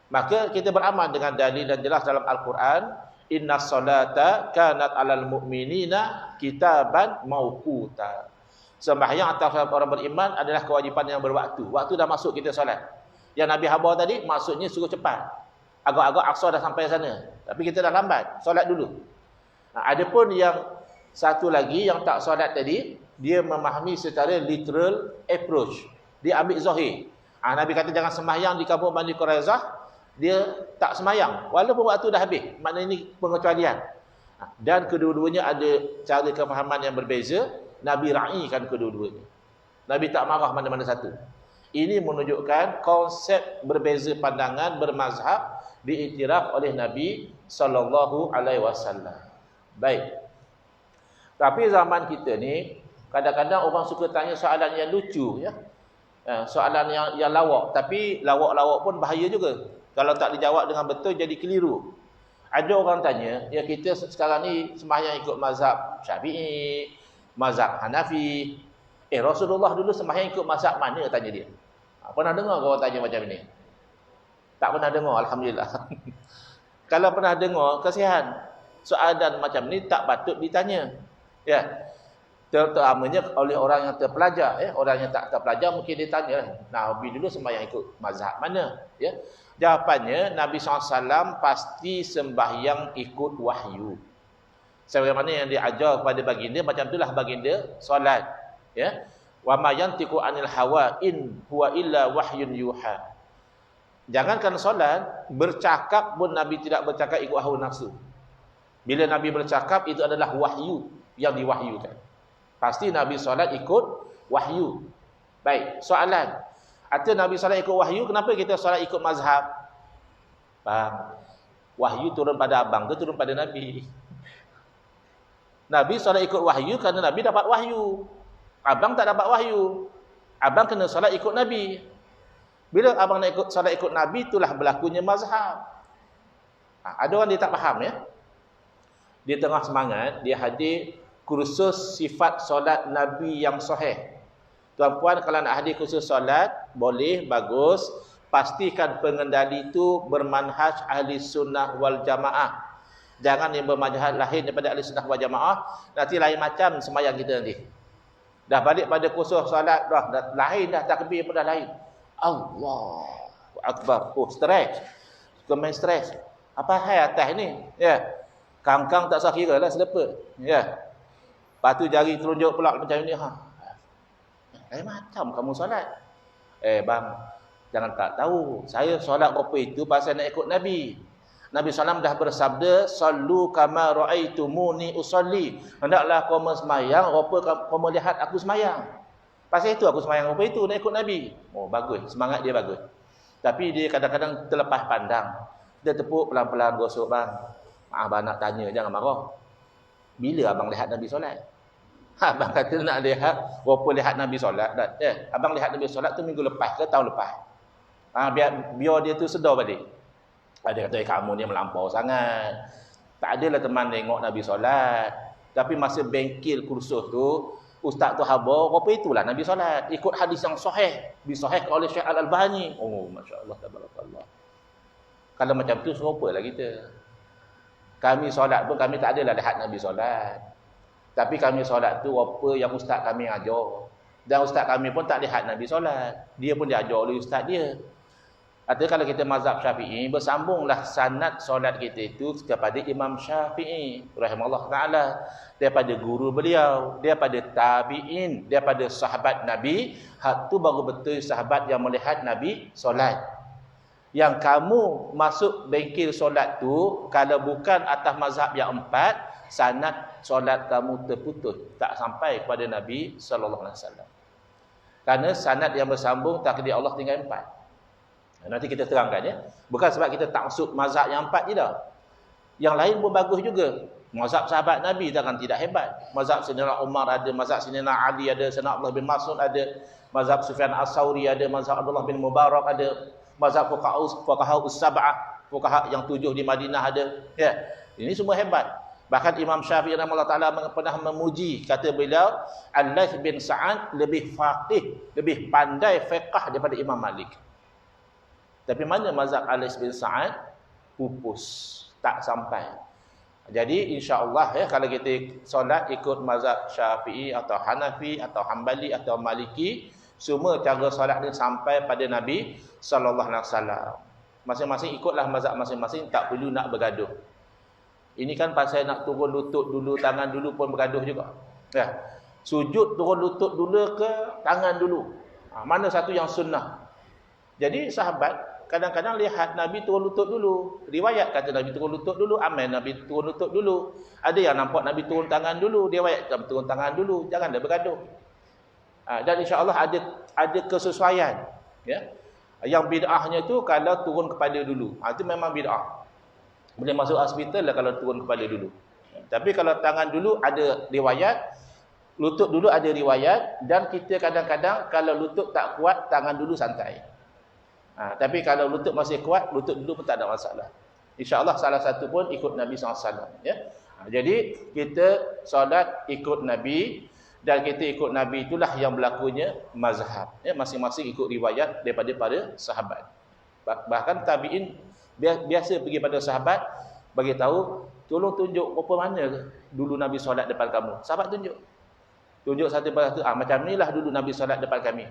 Maka kita beramal dengan dalil dan jelas dalam Al-Quran, innas salata kanat alal mu'minina kitaban mauquta. Sembahyang atas orang beriman adalah kewajipan yang berwaktu. Waktu dah masuk kita solat. Yang Nabi habar tadi maksudnya suruh cepat. Agak-agak Aqsa dah sampai sana. Tapi kita dah lambat. Solat dulu. Adapun yang satu lagi yang tak solat tadi, dia memahami secara literal approach. Dia ambil zahir. Nabi kata jangan sembahyang di kampung Bani Quraizah, dia tak sembahyang walaupun waktu dah habis. Maknanya ini pengecualian. Dan kedua-duanya ada cara kefahaman yang berbeza. Nabi raikan kedua-duanya. Nabi tak marah mana-mana satu. Ini menunjukkan konsep berbeza pandangan bermazhab diiktiraf oleh Nabi sallallahu alaihi wasallam. Baik. Tapi zaman kita ni kadang-kadang orang suka tanya soalan yang lucu ya. Soalan yang lawak, tapi lawak-lawak pun bahaya juga. Kalau tak dijawab dengan betul jadi keliru. Ada orang tanya, ya kita sekarang ni sembahyang ikut mazhab Syafi'i, mazhab Hanafi. Rasulullah dulu sembahyang ikut mazhab mana, tanya dia. Pernah dengar orang tanya macam ni? Tak pernah dengar, alhamdulillah. Kalau pernah dengar, kasihan. Soalan macam ni tak patut ditanya. Ya. Terutamanya oleh orang yang terpelajar, orang yang tak terpelajar mungkin dia tanya, Nabi dulu sembahyang ikut mazhab mana, ya. Jawapannya Nabi SAW pasti sembahyang ikut wahyu. Sebagaimana yang diajar kepada baginda, macam itulah baginda solat, ya. Wa ma yantiqu anil hawa in huwa illa wahyun yuha. Jangankan solat, bercakap pun Nabi tidak bercakap ikut hawa nafsu. Bila Nabi bercakap itu adalah wahyu yang diwahyukan. Pasti Nabi solat ikut wahyu. Baik, soalan. Atau Nabi solat ikut wahyu, kenapa kita solat ikut mazhab? Faham? Wahyu turun pada abang, itu turun pada Nabi. Nabi solat ikut wahyu kerana Nabi dapat wahyu. Abang tak dapat wahyu. Abang kena solat ikut Nabi. Bila abang nak ikut solat ikut Nabi, itulah berlakunya mazhab. Ada orang dia tak faham ya. Dia tengah semangat, dia hadir kursus sifat solat Nabi yang sahih. Tuan-puan kalau nak hadir kursus solat, boleh, bagus. Pastikan pengendali itu bermanhaj ahli sunnah wal jamaah. Jangan yang bermanhaj lain daripada ahli sunnah wal jamaah. Nanti lain macam sembahyang kita nanti. Dah balik pada kursus solat, dah lain dah, takbir pun dah lain. Allahu Akbar. Oh, stres. Suka main stres. Apa hal atas ni? Ya. Kangkang tak sah kira lah selepas. Ya. Lepas tu jari telunjuk pula macam ni. Macam kamu solat. Bang, jangan tak tahu. Saya solat apa itu pasal nak ikut Nabi. Nabi SAW dah bersabda, Sallu kama ra'aitumuni usalli. Hendaklah kamu semayang, rupa kamu lihat aku semayang. Pasal itu aku semayang apa itu, nak ikut Nabi. Oh, bagus. Semangat dia bagus. Tapi dia kadang-kadang terlepas pandang. Dia tepuk pelan-pelan gosok, bang. Abang nak tanya, jangan marah. Bila abang lihat Nabi solat? Abang kata nak lihat, berapa lihat Nabi solat. Abang lihat Nabi solat tu minggu lepas ke tahun lepas? Biar dia tu sedar balik. Dia kata, kamu ni melampau sangat. Tak adalah teman tengok Nabi solat. Tapi masa bengkel kursus tu, ustaz tu habar, berapa itulah Nabi solat. Ikut hadis yang sahih. Disahihkan oleh Syekh Al-Albani. Oh, Masya Allah, tabarakallah. Kalau macam tu, serupalah kita. Kami solat pun kami tak adalah lihat Nabi solat. Tapi kami solat tu apa yang ustaz kami ajar. Dan ustaz kami pun tak lihat Nabi solat. Dia pun diajar oleh ustaz dia. Artinya kalau kita mazhab Syafi'i, bersambunglah sanad solat kita itu kepada Imam Syafi'i rahimahullah ta'ala. Daripada guru beliau, daripada tabi'in, daripada sahabat Nabi. Hak tu baru betul sahabat yang melihat Nabi solat. Yang kamu masuk bengkel solat tu, kalau bukan atas mazhab yang empat, sanad solat kamu terputus, tak sampai kepada Nabi SAW. Kerana sanad yang bersambung takdir Allah tinggal empat. Nanti kita terangkan ya. Bukan sebab kita tak masuk mazhab yang empat je dah. Yang lain pun bagus juga. Mazhab sahabat Nabi takkan tidak hebat. Mazhab Sayyidina Umar ada, mazhab Sayyidina Ali ada, Sayyidina Abdullah bin Mas'ud ada, mazhab Sufyan As-Sauri ada, mazhab Abdullah bin Mubarak ada, mazhab fuqaha us-sab'ah, fuqaha yang 7 di Madinah ada. Ya. Ini semua hebat. Bahkan Imam Syafi'i rahimahullah taala pernah memuji, kata beliau, Al-Laits bin Sa'ad lebih faqih, lebih pandai fiqh daripada Imam Malik. Tapi mana mazhab Al-Laits bin Sa'ad? Pupus, tak sampai. Jadi insya-Allah ya, kalau kita solat ikut mazhab Syafi'i atau Hanafi atau Hambali atau Maliki, semua cara solat dia sampai pada Nabi sallallahu alaihi wasallam. Masing-masing ikutlah mazhab masing-masing, tak perlu nak bergaduh. Ini kan pasal nak turun lutut dulu, tangan dulu pun bergaduh juga. Ya. Sujud turun lutut dulu ke tangan dulu? Mana satu yang sunnah? Jadi sahabat kadang-kadang lihat Nabi turun lutut dulu. Riwayat kata Nabi turun lutut dulu, amal Nabi turun lutut dulu. Ada yang nampak Nabi turun tangan dulu, riwayat Nabi turun tangan dulu. Jangan dah bergaduh. Dan insya-Allah ada kesesuaian, ya. Yang bid'ahnya tu kalau turun kepala dulu. Itu memang bid'ah. Boleh masuk hospital lah kalau turun kepala dulu. Tapi kalau tangan dulu ada riwayat, lutut dulu ada riwayat, dan kita kadang-kadang kalau lutut tak kuat, tangan dulu santai. Tapi kalau lutut masih kuat, lutut dulu pun tak ada masalah. InsyaAllah salah satu pun ikut Nabi SAW. Ya? Jadi kita solat ikut Nabi, dan kita ikut Nabi itulah yang berlakunya mazhab. Ya? Masing-masing ikut riwayat daripada para sahabat. Bahkan tabi'in biasa pergi pada sahabat, bagi tahu, tolong tunjuk berapa mana dulu Nabi solat depan kamu. Sahabat tunjuk. Tunjuk satu persatu. Macam inilah dulu Nabi solat depan kami.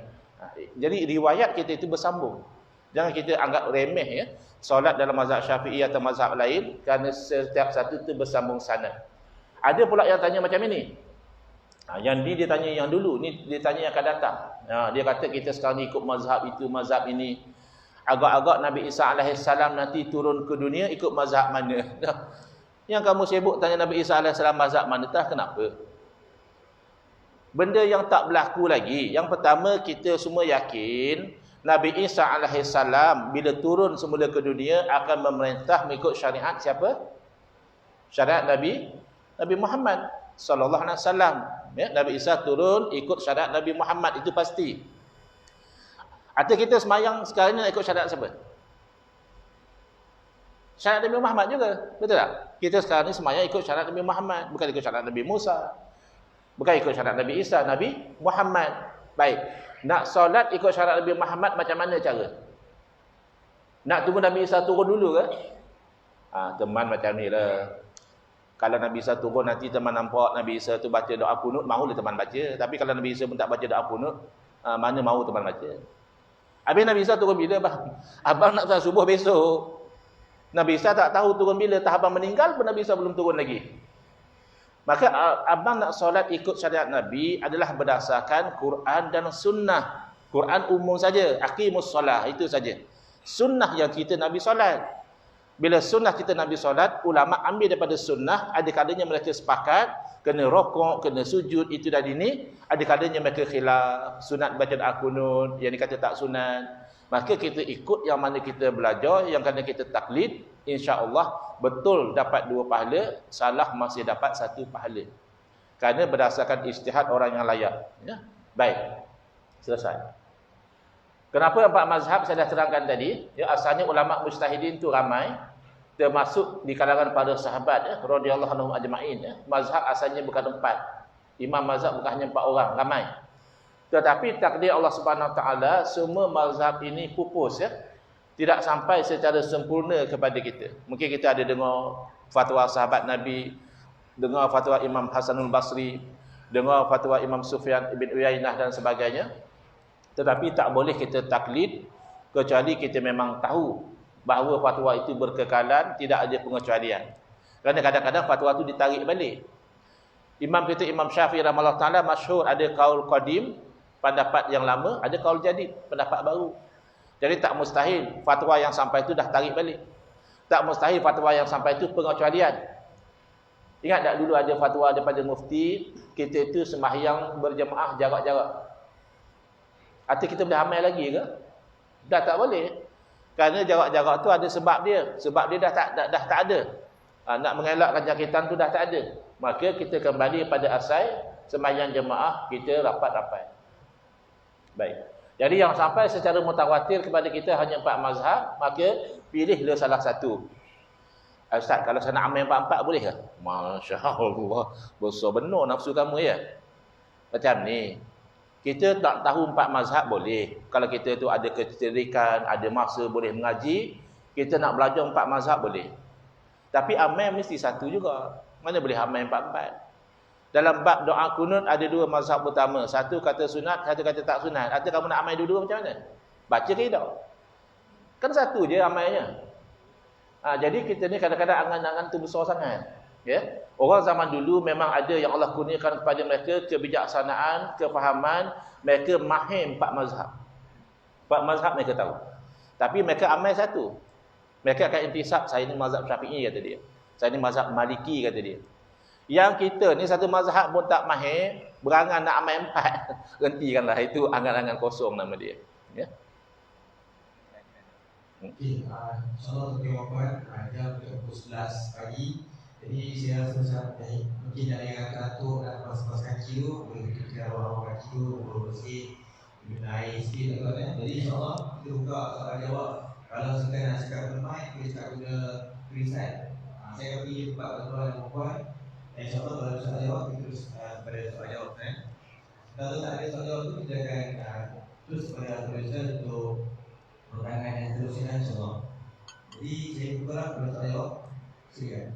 Jadi riwayat kita itu bersambung. Jangan kita anggap remeh ya, solat dalam mazhab Syafi'i atau mazhab lain, kerana setiap satu itu bersambung sanad. Ada pula yang tanya macam ini. Yang ni dia tanya yang dulu, ni dia tanya yang akan datang. Dia kata kita sekarang ni ikut mazhab itu, mazhab ini. Agak-agak Nabi Isa alaihissalam nanti turun ke dunia ikut mazhab mana? Yang kamu sibuk tanya Nabi Isa alaihissalam mazhab mana, tak kenapa? Benda yang tak berlaku lagi. Yang pertama, kita semua yakin Nabi Isa alaihissalam bila turun semula ke dunia akan memerintah mengikut syariat siapa? Syariat Nabi Muhammad sallallahu alaihi wasallam. Ya, Nabi Isa turun ikut syariat Nabi Muhammad, itu pasti. Atau kita semayang sekarang ni nak ikut syariat siapa? Syariat Nabi Muhammad juga, betul tak? Kita sekarang ni semayang ikut syariat Nabi Muhammad, bukan ikut syariat Nabi Musa, bukan ikut syariat Nabi Isa, Nabi Muhammad. Baik. Nak solat ikut syarat Nabi Muhammad macam mana cara? Nak tunggu Nabi Isa turun dulu ke? Teman macam ni lah. Kalau Nabi Isa turun nanti teman nampak Nabi Isa tu baca doa kunut, mahulah teman baca. Tapi kalau Nabi Isa pun tak baca doa kunut, mana mahu teman baca? Habis Nabi Isa turun bila bang? Abang nak solat subuh besok. Nabi Isa tak tahu turun bila, tak abang meninggal pun Nabi Isa belum turun lagi. Maka abang nak solat ikut syariat Nabi adalah berdasarkan Quran dan sunnah. Quran umum saja, aqimus solah, itu saja. Sunnah yang kita Nabi solat. Bila sunnah kita Nabi solat, ulama ambil daripada sunnah, ada kalanya mereka sepakat, kena rokok, kena sujud, itu dan ini. Ada kalanya mereka khilaf, sunat baca doa kunut, yang dikata tak sunat. Maka kita ikut yang mana kita belajar, yang kena kita taklid, insya-Allah betul dapat 2 pahala, salah masih dapat 1 pahala. Kerana berdasarkan ijtihad orang yang layak. Ya? Baik. Selesai. Kenapa 4 mazhab saya dah terangkan tadi? Ya, asalnya ulama mujtahidin tu ramai, termasuk di kalangan para sahabat ya, radhiyallahu anhum ajma'in ya. Mazhab asalnya bukan 4. Imam mazhab bukan hanya 4 orang, ramai. Tetapi takdir Allah Subhanahu Wa Taala, semua mazhab ini pupus ya. Tidak sampai secara sempurna kepada kita. Mungkin kita ada dengar fatwa sahabat Nabi, dengar fatwa Imam Hasanul Basri, dengar fatwa Imam Sufyan ibn Uyainah dan sebagainya. Tetapi tak boleh kita taklid kecuali kita memang tahu bahawa fatwa itu berkekalan, tidak ada pengecualian. Kerana kadang-kadang fatwa itu ditarik balik. Imam kita Imam Syafi'i rahimahullah taala masyhur ada kaul qadim, pendapat yang lama, ada kaul jadid, pendapat baru. Jadi tak mustahil fatwa yang sampai itu dah tarik balik. Tak mustahil fatwa yang sampai itu pengecualian. Ingat tak dulu ada fatwa daripada mufti, kita itu sembahyang berjemaah jarak-jarak. Atau kita boleh amal lagi ke? Dah tak boleh. Kerana jarak-jarak tu ada sebab dia. Sebab dia dah tak ada. Nak mengelakkan jangkitan tu dah tak ada. Maka kita kembali pada asal sembahyang jemaah kita rapat-rapat. Baik. Jadi yang sampai secara mutawatir kepada kita hanya 4 mazhab, maka pilihlah salah satu. Ustaz, kalau saya nak amal 4 boleh ke? Masya-Allah, besar benar nafsu kamu ya. Macam ni. Kita tak tahu 4 mazhab boleh. Kalau kita tu ada ketertarikan, ada masa boleh mengaji, kita nak belajar 4 mazhab boleh. Tapi amal mesti satu juga. Mana boleh amal empat-empat. Dalam bab doa kunut ada dua mazhab utama. Satu kata sunat, satu kata tak sunat. Kata kamu nak amal dua-dua macam mana? Baca ke tak? Kan satu je amalnya. Jadi kita ni kadang-kadang angan-angan tu besar sangat. Ya? Orang zaman dulu memang ada yang Allah kurniakan kepada mereka kebijaksanaan, kefahaman, mereka mahir empat mazhab. Empat mazhab mereka tahu. Tapi mereka amal satu. Mereka akan intisab, saya ni mazhab Syafi'i kata dia. Saya ni mazhab Maliki kata dia. Yang kita ni satu mazhab pun tak mahir, berangan nak amal empat. Hentikanlah, itu angan-angan kosong nama dia. Ya. InsyaAllah untuk jawapan jam pukul 11 pagi. Jadi saya rasa mungkin dari yang teratur dan pas-pas kaki tu boleh kita orang-orang kaki tu boleh bersih, minta air sikit lah kan. Jadi insyaAllah kita buka soalan jawab. Kalau kita nak cakap bermain, kita cakap guna tulisan. Saya akan pergi tempat tuan-tuan dan puan. InsyaAllah kalau ada soalan jawab, kita terus pada soalan jawab kan. Kalau tak ada soalan jawab tu, kita akan terus pada tulisan untuk perangan yang terusnya insyaAllah. Jadi saya buka pada soalan jawab. Silakan.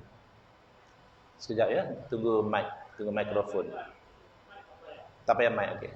Sekejap ya, tunggu mikrofon. Tak payah mic, okey.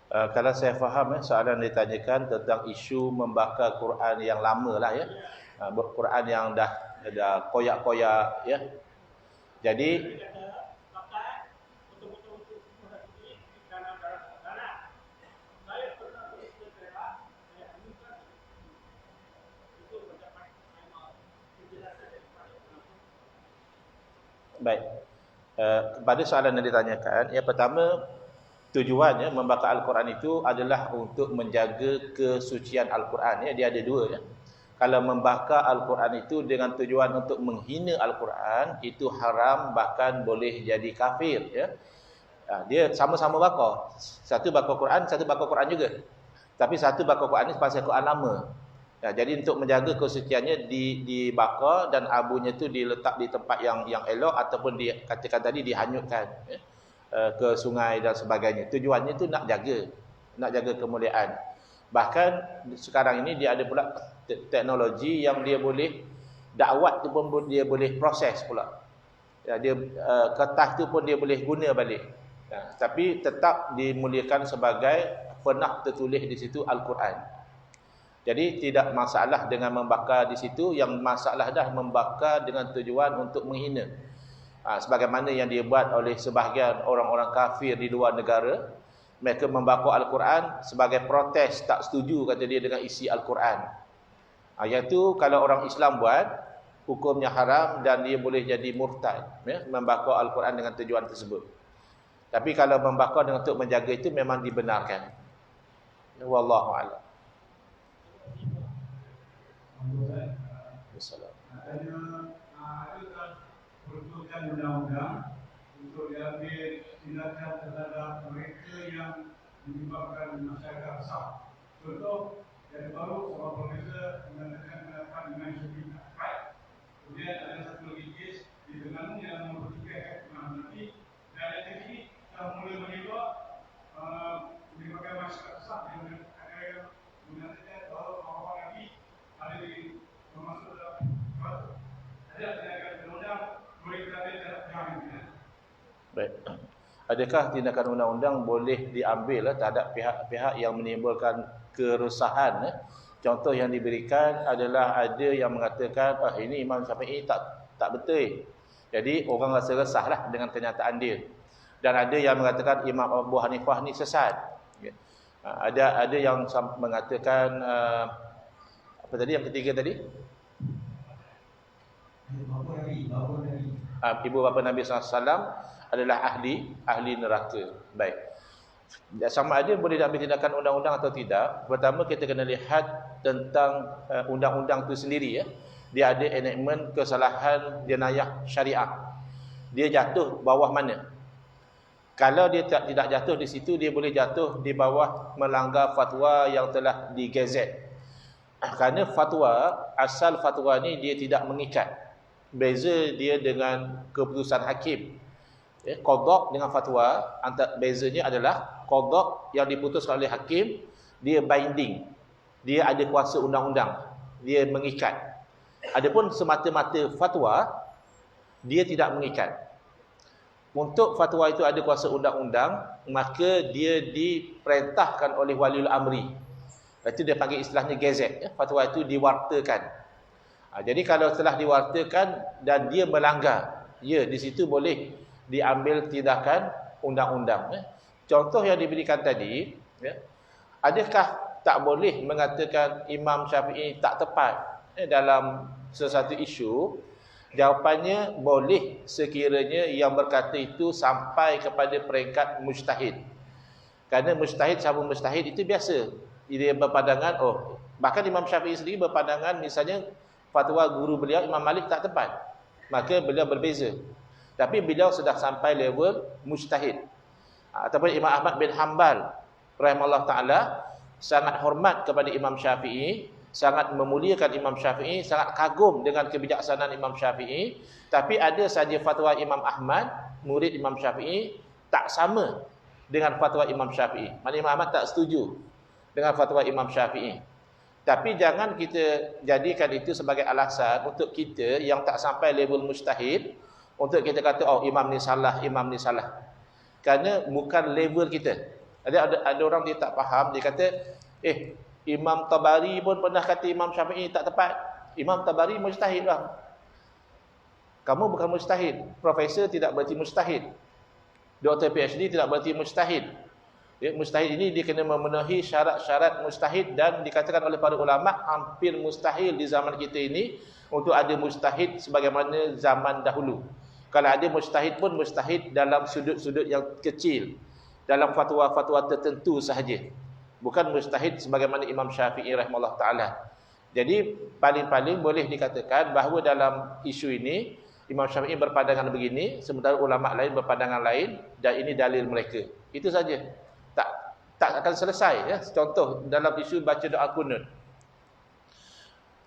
Kalau saya faham soalan ditanyakan tentang isu membakar Quran yang lama lah ya. Quran yang dah koyak-koyak ya. Jadi baik. Kepada soalan yang ditanyakan, yang pertama tujuannya membakar Al-Quran itu adalah untuk menjaga kesucian Al-Quran ya. Dia ada dua ya. Kalau membakar Al-Quran itu dengan tujuan untuk menghina Al-Quran, itu haram, bahkan boleh jadi kafir ya. Dia sama-sama bakar. Satu bakar Quran, satu bakar Quran juga. Tapi satu bakar Quran ni pasal Quran lama. Ya, jadi untuk menjaga kesuciannya dibakar dan abunya tu diletak di tempat yang elok ataupun katakan tadi dihanyutkan ya, ke sungai dan sebagainya. Tujuannya tu nak jaga kemuliaan. Bahkan sekarang ini dia ada pula teknologi yang dia boleh dakwat tu pun dia boleh proses pula. Ya, dia kertas tu pun dia boleh guna balik. Ya, tapi tetap dimuliakan sebagai pernah tertulis di situ Al-Quran. Jadi tidak masalah dengan membakar di situ, yang masalah dah membakar dengan tujuan untuk menghina. Sebagaimana yang dibuat oleh sebahagian orang-orang kafir di luar negara. Mereka membakar Al-Quran sebagai protes, tak setuju kata dia dengan isi Al-Quran. Yang tu kalau orang Islam buat, hukumnya haram dan dia boleh jadi murtad ya, membakar Al-Quran dengan tujuan tersebut. Tapi kalau membakar dengan untuk menjaga itu memang dibenarkan. Wallahu a'lam. Adakah peruntukan undang-undang untuk diambil tindakan terhadap mereka yang menyebabkan masyarakat besar? Contoh yang baru seorang profesor mengatakan pendapat dengan syukur tak. Kemudian ada satu lagi kes di Terengganu yang mempertikaikan nanti dan ada lagi telah mula menyebabkan masyarakat besar yang ada mengatakan bahawa orang-orang lagi ada di masuk dalam ada tindakan undang-undang boleh diambil terhadap pihak. Baik. Adakah tindakan undang-undang boleh diambil terhadap pihak-pihak yang menimbulkan keresahan? Contoh yang diberikan adalah ada yang mengatakan ini Imam Syafi'i tak betul. Jadi orang rasa resahlah dengan kenyataan dia. Dan ada yang mengatakan Imam Abu Hanifah ni sesat. Ada yang mengatakan apa tadi yang ketiga tadi? Ibu bapa Nabi SAW adalah ahli neraka. Baik. Sama ada boleh diambil tindakan undang-undang atau tidak. Pertama kita kena lihat tentang undang-undang itu sendiri ya. Dia ada enactment kesalahan jenayah syariah. Dia jatuh bawah mana? Kalau dia tidak jatuh di situ, dia boleh jatuh di bawah melanggar fatwa yang telah digazet. Kerana fatwa, asal fatwa ni dia tidak mengikat. Beza dia dengan keputusan hakim. Ya, qada dengan fatwa, antara bezanya adalah qada yang diputuskan oleh hakim, dia binding. Dia ada kuasa undang-undang. Dia mengikat. Adapun semata-mata fatwa, dia tidak mengikat. Untuk fatwa itu ada kuasa undang-undang, maka dia diperintahkan oleh waliul amri. Itu dia panggil istilahnya gazet. Ya. Fatwa itu diwartakan. Jadi kalau telah diwartakan dan dia melanggar, ya di situ boleh diambil tindakan undang-undang. Ya. Contoh yang diberikan tadi, ya, adakah tak boleh mengatakan Imam Syafi'i tak tepat dalam sesuatu isu? Jawapannya boleh sekiranya yang berkata itu sampai kepada peringkat mujtahid. Kerana mujtahid sama mujtahid itu biasa. Dia berpandangan, bahkan Imam Syafi'i sendiri berpandangan misalnya fatwa guru beliau Imam Malik tak tepat. Maka beliau berbeza. Tapi beliau sudah sampai level mujtahid. Ataupun Imam Ahmad bin Hanbal rahimahullah ta'ala sangat hormat kepada Imam Syafi'i, sangat memuliakan Imam Syafi'i, sangat kagum dengan kebijaksanaan Imam Syafi'i. Tapi ada saja fatwa Imam Ahmad, murid Imam Syafi'i, tak sama dengan fatwa Imam Syafi'i. Maknanya Imam Ahmad tak setuju dengan fatwa Imam Syafi'i. Tapi jangan kita jadikan itu sebagai alasan untuk kita yang tak sampai level mujtahid, untuk kita kata, imam ni salah, imam ni salah. Kerana bukan level kita. Ada orang dia tak faham, dia kata, Imam Tabari pun pernah kata Imam Syafi'i tak tepat. Imam Tabari mujtahid lah. Kamu bukan mujtahid. Profesor tidak berarti mujtahid. Doktor PhD tidak berarti mujtahid. Ya, mujtahid ini dia kena memenuhi syarat-syarat mujtahid, dan dikatakan oleh para ulama hampir mustahil di zaman kita ini untuk ada mujtahid sebagaimana zaman dahulu. Kalau ada mujtahid pun mujtahid dalam sudut-sudut yang kecil, dalam fatwa-fatwa tertentu sahaja. Bukan mujtahid sebagaimana Imam Syafi'i rahimahullah ta'ala. Jadi paling-paling boleh dikatakan bahawa dalam isu ini Imam Syafi'i berpandangan begini, sementara ulama lain berpandangan lain, dan ini dalil mereka. Itu saja. Tak akan selesai ya. Contoh dalam isu baca doa kunut.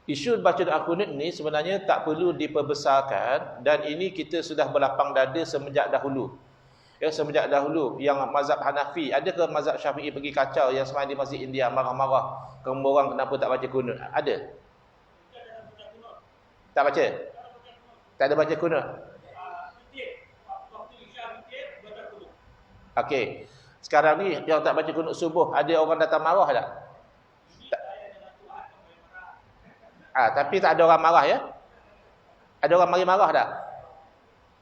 Isu baca doa kunut ni sebenarnya tak perlu diperbesarkan, dan ini kita sudah berlapang dada semenjak dahulu. Ya, semenjak dahulu yang mazhab Hanafi, adakah mazhab Syafi'i pergi kacau yang semalam di Masjid India marah-marah orang kenapa tak baca kunut? Ada? Tak baca? Tak ada baca kunut? Okey. Sekarang ni yang tak baca kunut subuh, ada orang datang marah tak? Tapi tak ada orang marah ya? Ada orang mari marah tak?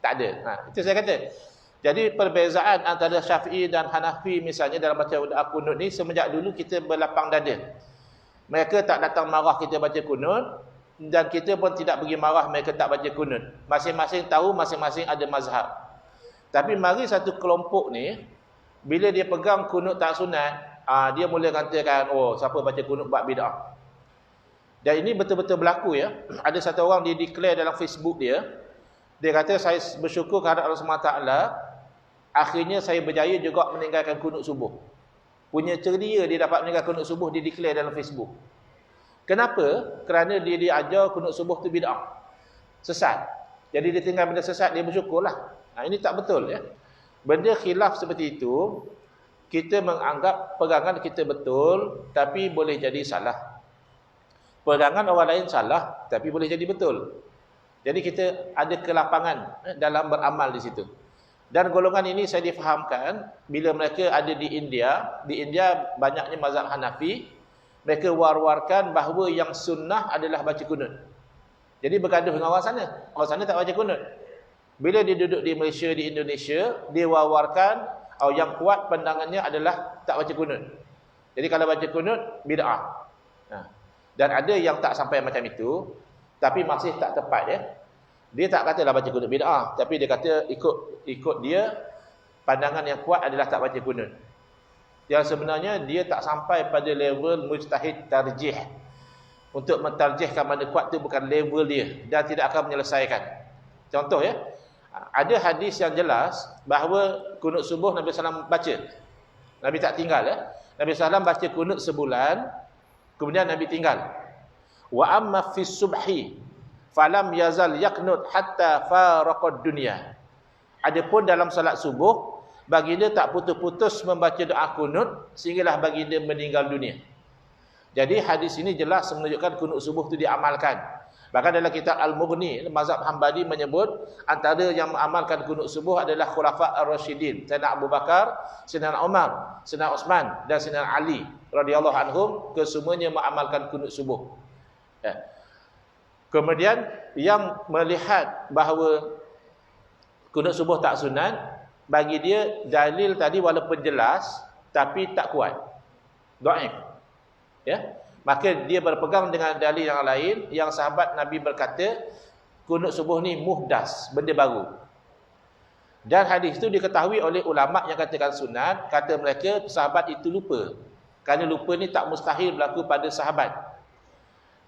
Tak ada. Itu saya kata. Jadi perbezaan antara Syafi'i dan Hanafi misalnya dalam baca doa kunut ni, semenjak dulu kita berlapang dada. Mereka tak datang marah kita baca kunut, dan kita pun tidak pergi marah mereka tak baca kunut. Masing-masing tahu, masing-masing ada mazhab. Tapi mari satu kelompok ni, bila dia pegang kunut tak sunat, dia mula katakan, siapa baca kunut buat bid'ah. Dan ini betul-betul berlaku ya. Ada satu orang dia declare dalam Facebook dia kata, saya bersyukur kepada Allah SWT, akhirnya saya berjaya juga meninggalkan kunut subuh. Punya ceria dia dapat meninggalkan kunut subuh, dia declare dalam Facebook. Kenapa? Kerana dia ajar kunut subuh tu bid'ah, sesat. Jadi dia tinggal benda sesat, dia bersyukurlah. Ini tak betul ya. Benda khilaf seperti itu, kita menganggap pegangan kita betul, tapi boleh jadi salah. Pegangan orang lain salah, tapi boleh jadi betul. Jadi kita ada kelapangan dalam beramal di situ. Dan golongan ini saya difahamkan, bila mereka ada di India banyaknya mazhab Hanafi, mereka war-warkan bahawa yang sunnah adalah baca kunut. Jadi bergaduh dengan orang sana tak baca kunut. Bila dia duduk di Malaysia, di Indonesia, dia war-warkan yang kuat pandangannya adalah tak baca kunut. Jadi kalau baca kunut, bid'ah. Dan ada yang tak sampai macam itu, tapi masih tak tepat ya. Dia tak katalah baca kunut bid'ah, tapi dia kata ikut dia, pandangan yang kuat adalah tak baca kunut. Yang sebenarnya dia tak sampai pada level mujtahid tarjih. Untuk mentarjihkan mana kuat tu bukan level dia dan tidak akan menyelesaikan. Contoh ya, ada hadis yang jelas bahawa kunut subuh Nabi SAW baca. Nabi tak tinggal ya. Nabi SAW baca kunut sebulan, kemudian Nabi tinggal. Wa amma fi subhi falam yazal yaknut hatta faraqad dunya. Adapun dalam salat subuh, baginda tak putus-putus membaca doa kunut sehinggalah baginda meninggal dunia. Jadi hadis ini jelas menunjukkan kunut subuh itu diamalkan. Bahkan dalam kitab Al-Mughni, mazhab Hambali menyebut antara yang mengamalkan kunut subuh adalah khulafa ar-rasyidin, Sayyidina Abu Bakar, Sayyidina Umar, Sayyidina Uthman dan Sayyidina Ali radhiyallahu anhum, kesemuanya mengamalkan kunut subuh. Ya. Kemudian yang melihat bahawa kunut subuh tak sunat, bagi dia dalil tadi walaupun jelas tapi tak kuat, dhaif. Ya, maka dia berpegang dengan dalil yang lain yang sahabat Nabi berkata kunut subuh ni muhdas, benda baru. Dan hadis itu diketahui oleh ulama yang katakan sunat, kata mereka sahabat itu lupa. Kerana lupa ni tak mustahil berlaku pada sahabat.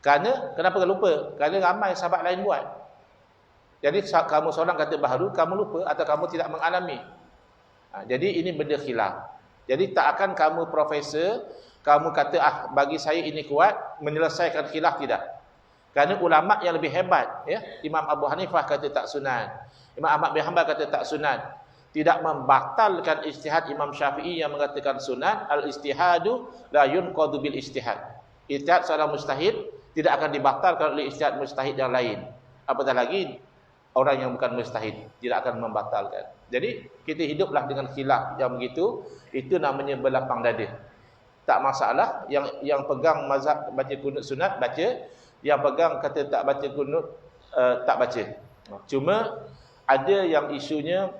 Kenapa lupa? Kerana ramai sahabat lain buat. Jadi kamu seorang kata baharu, kamu lupa atau kamu tidak mengalami. Jadi ini benda khilaf. Jadi tak akan kamu profesor, kamu kata bagi saya ini kuat, menyelesaikan khilaf, tidak. Kerana ulama yang lebih hebat, ya, Imam Abu Hanifah kata tak sunat, Imam Ahmad bin Hanbal kata tak sunat. Tidak membatalkan ijtihad Imam Syafi'i yang mengatakan sunat. Al-ijtihadu la yunqadu bil ijtihad. Ijtihad seorang mustahid tidak akan dibatalkan oleh ijtihad mustahid yang lain. Apatah lagi orang yang bukan mustahid tidak akan membatalkan. Jadi kita hiduplah dengan khilaf yang begitu, itu namanya berlapang dada. Tak masalah, yang pegang mazhab baca kunut sunat baca, yang pegang kata tak baca kunut tak baca. Cuma ada yang isunya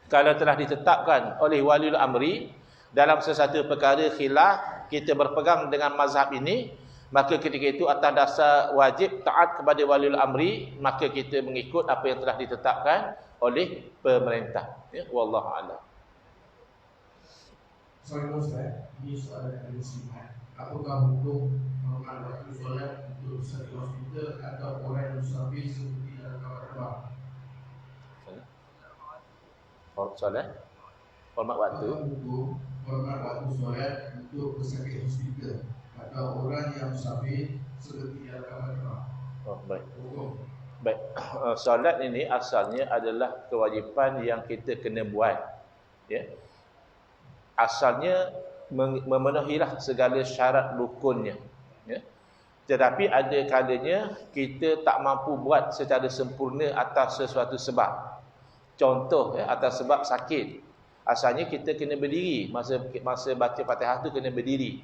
kalau telah ditetapkan oleh waliul amri dalam sesuatu perkara khilaf, kita berpegang dengan mazhab ini, maka ketika itu atas dasar wajib taat kepada waliul amri, maka kita mengikut apa yang telah ditetapkan oleh pemerintah. Ya, wallahu a'lam. Soalan Ustaz, ini soalan dari muslimat. Apakah hukum mengenai waktu solat untuk satu hospital atau orang yang musafir seperti dalam kapal terbang? Soalan? Hormat waktu. Apakah hukum hormat waktu solat untuk pesakit hospital atau orang yang musafir seperti dalam kapal terbang? Oh, baik. Hukum. Baik. Solat ini asalnya adalah kewajipan yang kita kena buat. Ya. Asalnya memenuhilah segala syarat rukunnya. Ya. Tetapi ada kalanya kita tak mampu buat secara sempurna atas sesuatu sebab. Contoh, ya, atas sebab sakit. Asalnya kita kena berdiri. Masa baca Fatihah tu kena berdiri.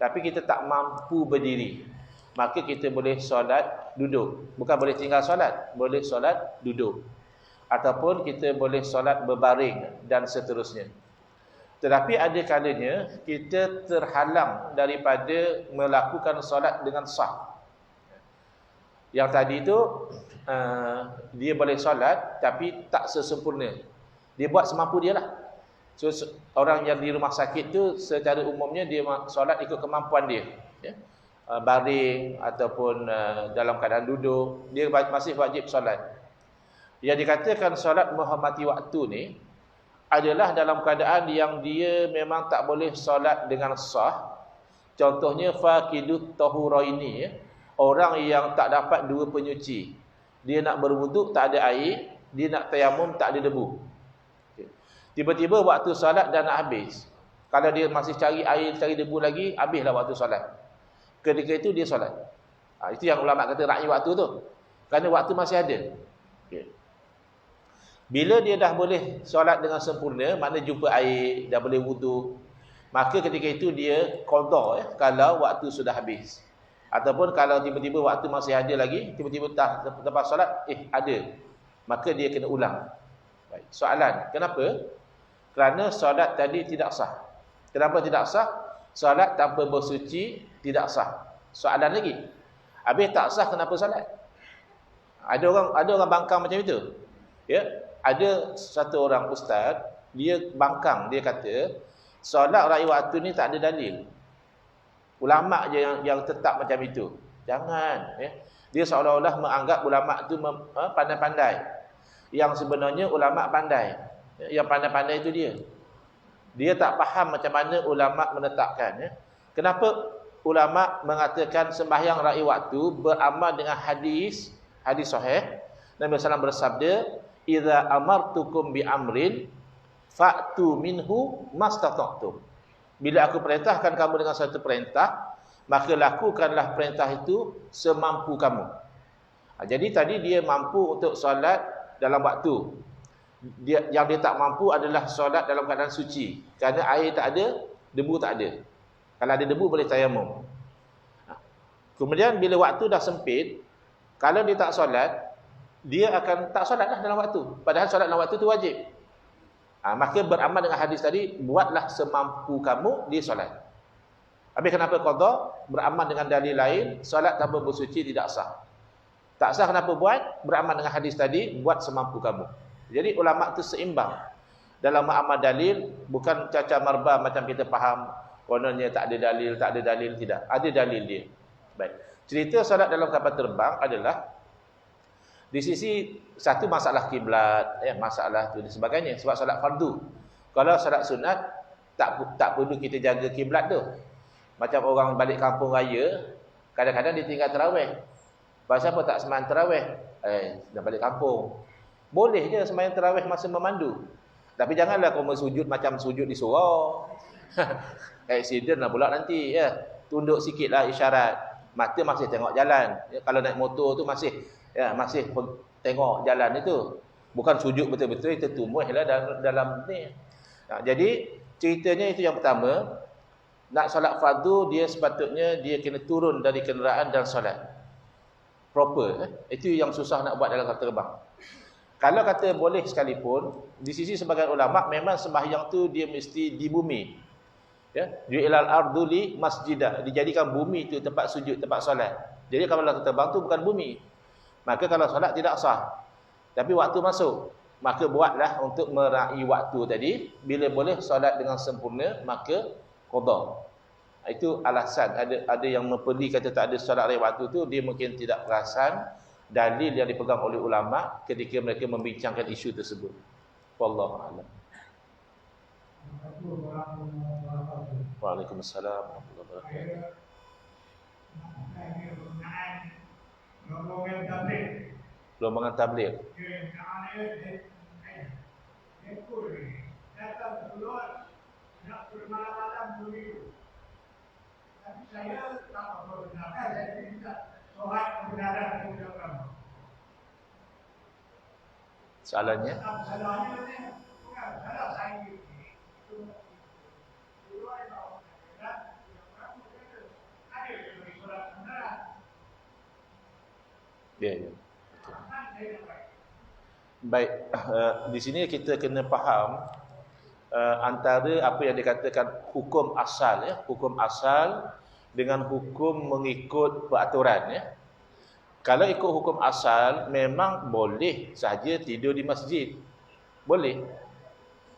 Tapi kita tak mampu berdiri. Maka kita boleh solat duduk. Bukan boleh tinggal solat, boleh solat duduk. Ataupun kita boleh solat berbaring dan seterusnya. Tetapi ada kalanya kita terhalang daripada melakukan solat dengan sah. Yang tadi itu dia boleh solat tapi tak sesempurna. Dia buat semampu dia lah. So, orang yang di rumah sakit tu secara umumnya dia solat ikut kemampuan dia. Ya. Baring ataupun dalam keadaan duduk, dia masih wajib solat. Yang dikatakan solat menghormati waktu ni adalah dalam keadaan yang dia memang tak boleh solat dengan sah. Contohnya faqidut tahuraini, ya. Orang yang tak dapat dua penyuci. Dia nak berwuduk tak ada air, dia nak tayamum tak ada debu. Tiba-tiba waktu solat dah nak habis. Kalau dia masih cari air, cari debu lagi, habislah waktu solat. Ketika itu dia solat. Itu yang ulama kata ra'i waktu tu. Kerana waktu masih ada. Bila dia dah boleh solat dengan sempurna, makna jumpa air, dah boleh wuduk, maka ketika itu dia qada, ya, kalau waktu sudah habis. Ataupun kalau tiba-tiba waktu masih ada lagi, tiba-tiba lepas solat, ada. Maka dia kena ulang. Baik. Soalan, kenapa? Kerana solat tadi tidak sah. Kenapa tidak sah? Solat tanpa bersuci tidak sah. Soalan lagi. Habis tak sah, kenapa solat? Ada orang bangkang macam itu. Ya, ada satu orang ustaz, dia bangkang, dia kata solat ra'i waktu ni tak ada dalil. Ulama je yang tetap macam itu. Jangan, ya. Dia seolah-olah menganggap ulama tu pandai-pandai. Yang sebenarnya ulama pandai. Yang pandai-pandai itu dia. Dia tak faham macam mana ulama menetapkan, ya. Kenapa ulama mengatakan sembahyang ra'i waktu beramal dengan hadis sahih? Nabi SAW bersabda, "Idza amartukum bi amrin fa'tu minhu mastata'tum." Bila aku perintahkan kamu dengan satu perintah, maka lakukanlah perintah itu semampu kamu. Jadi tadi dia mampu untuk solat dalam waktu. Yang dia tak mampu adalah solat dalam keadaan suci. Kerana air tak ada, debu tak ada. Kalau ada debu boleh tayamum. Kemudian bila waktu dah sempit, kalau dia tak solat, dia akan tak solatlah dalam waktu. Padahal solat dalam waktu itu wajib. Maka beramal dengan hadis tadi, buatlah semampu kamu dia solat. Habis kenapa qada? Beramal dengan dalil lain, solat tanpa bersuci tidak sah. Tak sah kenapa buat? Beramal dengan hadis tadi, buat semampu kamu. Jadi ulama itu seimbang dalam mengamal dalil, bukan caca marba macam kita faham, kononnya tak ada dalil, tidak. Ada dalil dia. Baik. Cerita solat dalam kapal terbang adalah di sisi satu masalah kiblat, masalah tu dan sebagainya, sebab solat fardu. Kalau solat sunat tak perlu kita jaga kiblat tu. Macam orang balik kampung raya, kadang-kadang dia tinggal tarawih. Pasal apa tak sembahyang tarawih? Dah balik kampung. Boleh je sembahyang tarawih masa memandu. Tapi janganlah kau sujud macam sujud di surau. Accident lah pula nanti, ya. Tunduk sikitlah isyarat. Mata masih tengok jalan. Ya, kalau naik motor tu masih tengok jalan itu. Bukan sujud betul-betul, itu tumbuhlah dalam ni. Jadi ceritanya itu yang pertama. Nak solat fardu, dia sepatutnya dia kena turun dari kenderaan dan solat proper. Itu yang susah nak buat dalam kapal terbang. Kalau kata boleh sekalipun, di sisi sebagian ulama memang sembahyang tu dia mesti di bumi. Ya, ju'ilal ardu li masjidah, dijadikan bumi itu tempat sujud, tempat solat. Jadi kalau kapal terbang tu bukan bumi, maka kalau solat tidak sah. Tapi waktu masuk, maka buatlah untuk meraih waktu tadi. Bila boleh solat dengan sempurna, maka qada. Itu alasan. Ada yang mempeli kata tak ada solat raih waktu tu, dia mungkin tidak perasan dalil yang dipegang oleh ulama ketika mereka membincangkan isu tersebut. Wallahu a'lam. Waalaikumsalam warahmatullahi wabarakatuh. Rombongan tabligh. Tapi saya tak membenarkan, saya tidak soal kebenaran kebenaran. Soalannya? Soalannya bukan salah saya ini. Ya. Baik, di sini kita kena faham antara apa yang dikatakan hukum asal, ya, hukum asal dengan hukum mengikut peraturan, ya. Kalau ikut hukum asal memang boleh saja tidur di masjid. Boleh.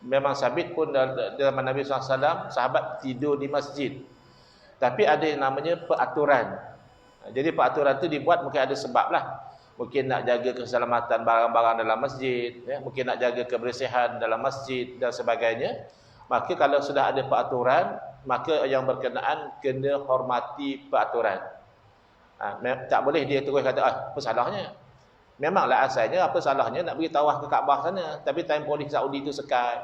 Memang sabit pun dalam Nabi SAW sahabat tidur di masjid. Tapi ada yang namanya peraturan. Jadi peraturan itu dibuat mungkin ada sebab lah. Mungkin nak jaga keselamatan barang-barang dalam masjid, ya. Mungkin nak jaga kebersihan dalam masjid dan sebagainya. Maka kalau sudah ada peraturan, maka yang berkenaan kena hormati peraturan. Tak boleh dia terus kata, apa salahnya? Memanglah asalnya apa salahnya nak pergi tawaf ke Kaabah sana, tapi time polis Saudi tu sekat,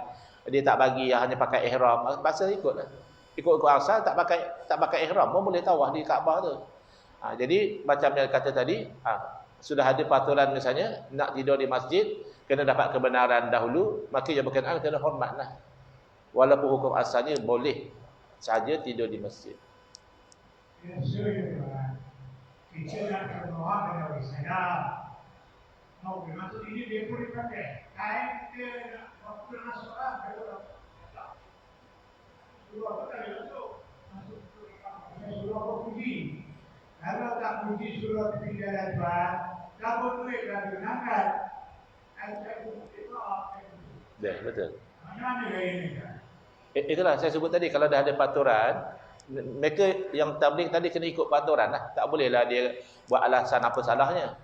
dia tak bagi, hanya pakai ihram. Pasal ikutlah. Ikut asal tak pakai ihram pun boleh tawaf di Kaabah tu. Jadi macam yang kata tadi, sudah ada peraturan misalnya nak tidur di masjid kena dapat kebenaran dahulu, maka yang berkenaan kena hormatlah. Walaupun hukum asalnya boleh saja tidur di masjid. Kita nak berdoa kepada saya. Mau masuk ini dia pun dipakai. Kain dia waktu nak solat berdoa. Doa apa dia masuk? Doa puji. Kalau tak puji surat pindah Tuhan, kamu duit dah digunakan. Betul. Mana ini kan? Itulah saya sebut tadi, kalau dah ada peraturan, Mereka yang tabligh tadi kena ikut peraturan lah. Tak bolehlah dia buat alasan apa salahnya.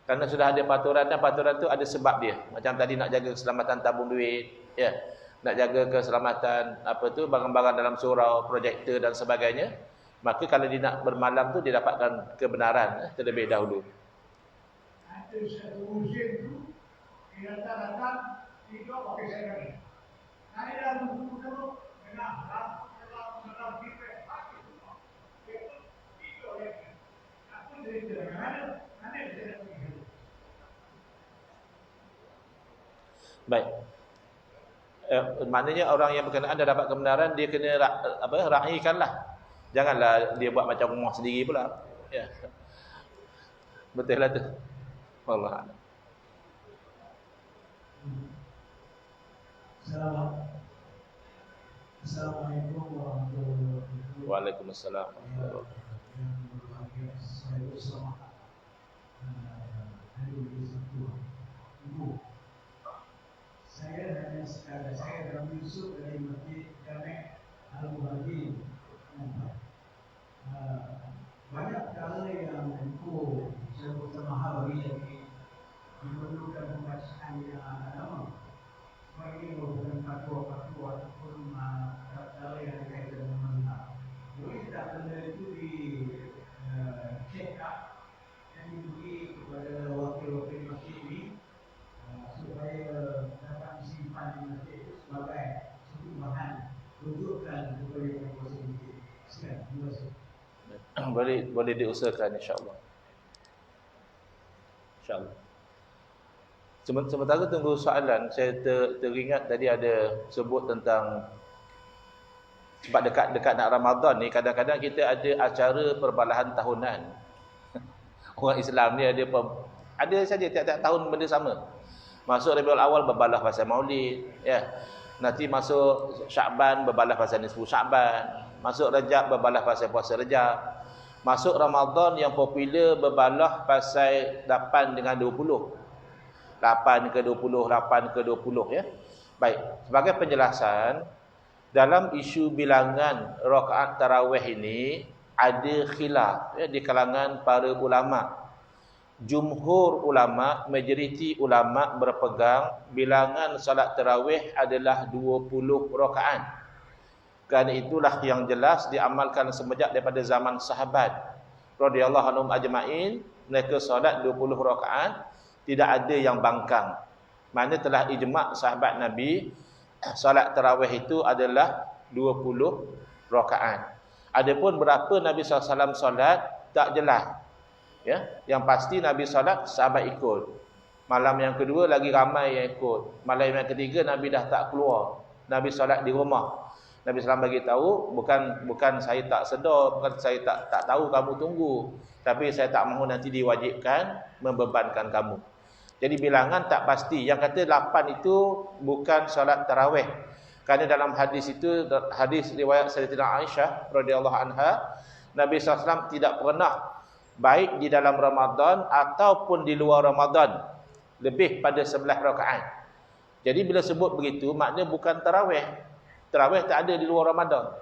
Kerana sudah ada peraturan dan peraturan tu ada sebab dia. Macam tadi nak jaga keselamatan tabung duit, ya. Nak jaga keselamatan apa tu barang-barang dalam surau, projektor dan sebagainya. Maka kalau dia nak bermalam tu dia dapatkan kebenaran terlebih dahulu. Ada satu musim tu dia datang tidur pakai seragam. Saya dah dulu kena dalam kita pakai semua. Dia tidur lagi. Aku cerita mana dia tidur. Baik. Maknanya orang yang berkenaan dah dapat kebenaran, dia kena raikanlah. Janganlah dia buat macam rumah sendiri pula. Ya. Betul lah tu. Wallah. Assalamualaikum warahmatullahi wabarakatuh. Waalaikumsalam. Saya bersama saya hanya sekadar saya dalam Yusuf dari Masjid Jamek Al-Muhajir. Banyak perkara yang menurut saya bersama hari ini memerlukan pembacaan yang lama. Bagi merupakan fatwa-fatwa ataupun perkara yang berkaitan dengan mazhab. Jadi tidak benda itu di check up dan diberi kepada wakil-wakil masjid ini supaya dapat disimpan di masjid itu sebagai satu bahan rujukan kepada penguasa masjid. Sekian, terima kasih. Boleh diusahakan insya-Allah. Insya-Allah. Sementara tunggu soalan, saya teringat tadi ada sebut tentang sebab dekat nak Ramadan ni kadang-kadang kita ada acara perbalahan tahunan. Orang Islam ni ada saja tiap-tiap tahun benda sama. Masuk Rabiul Awal berbalah pasal Maulid, ya. Nanti masuk Syakban berbalah pasal nisfu Syakban, masuk Rejab berbalah pasal puasa Rejab. Masuk Ramadan yang popular berbalah pasal 8 dengan 20. 8 ke 20, 8 ke 20 ya. Baik, sebagai penjelasan dalam isu bilangan rakaat tarawih ini ada khilaf ya, di kalangan para ulama. Jumhur ulama, majoriti ulama berpegang bilangan salat tarawih adalah 20 rakaat. Kerana itulah yang jelas diamalkan semenjak daripada zaman sahabat radhiyallahu anhum ajma'in, mereka solat 20 rakaat. Tidak ada yang bangkang. Maknanya telah ijma' sahabat Nabi solat tarawih itu adalah 20 rakaat. Adapun berapa Nabi SAW solat tak jelas. Ya, yang pasti Nabi solat sahabat ikut. Malam yang kedua lagi ramai yang ikut. Malam yang ketiga Nabi dah tak keluar. Nabi solat di rumah. Nabi SAW bagi tahu bukan saya tak sedar, bukan saya tak tahu kamu tunggu, tapi saya tak mahu nanti diwajibkan membebankan kamu. Jadi bilangan tak pasti. Yang kata 8 itu bukan solat tarawih. Kerana dalam hadis itu, hadis riwayat Sayyidatina Aisyah radhiyallahu anha, Nabi SAW tidak pernah baik di dalam Ramadan ataupun di luar Ramadan lebih pada 11 rakaat. Jadi bila sebut begitu maknanya bukan tarawih. Tarawih tak ada di luar Ramadan.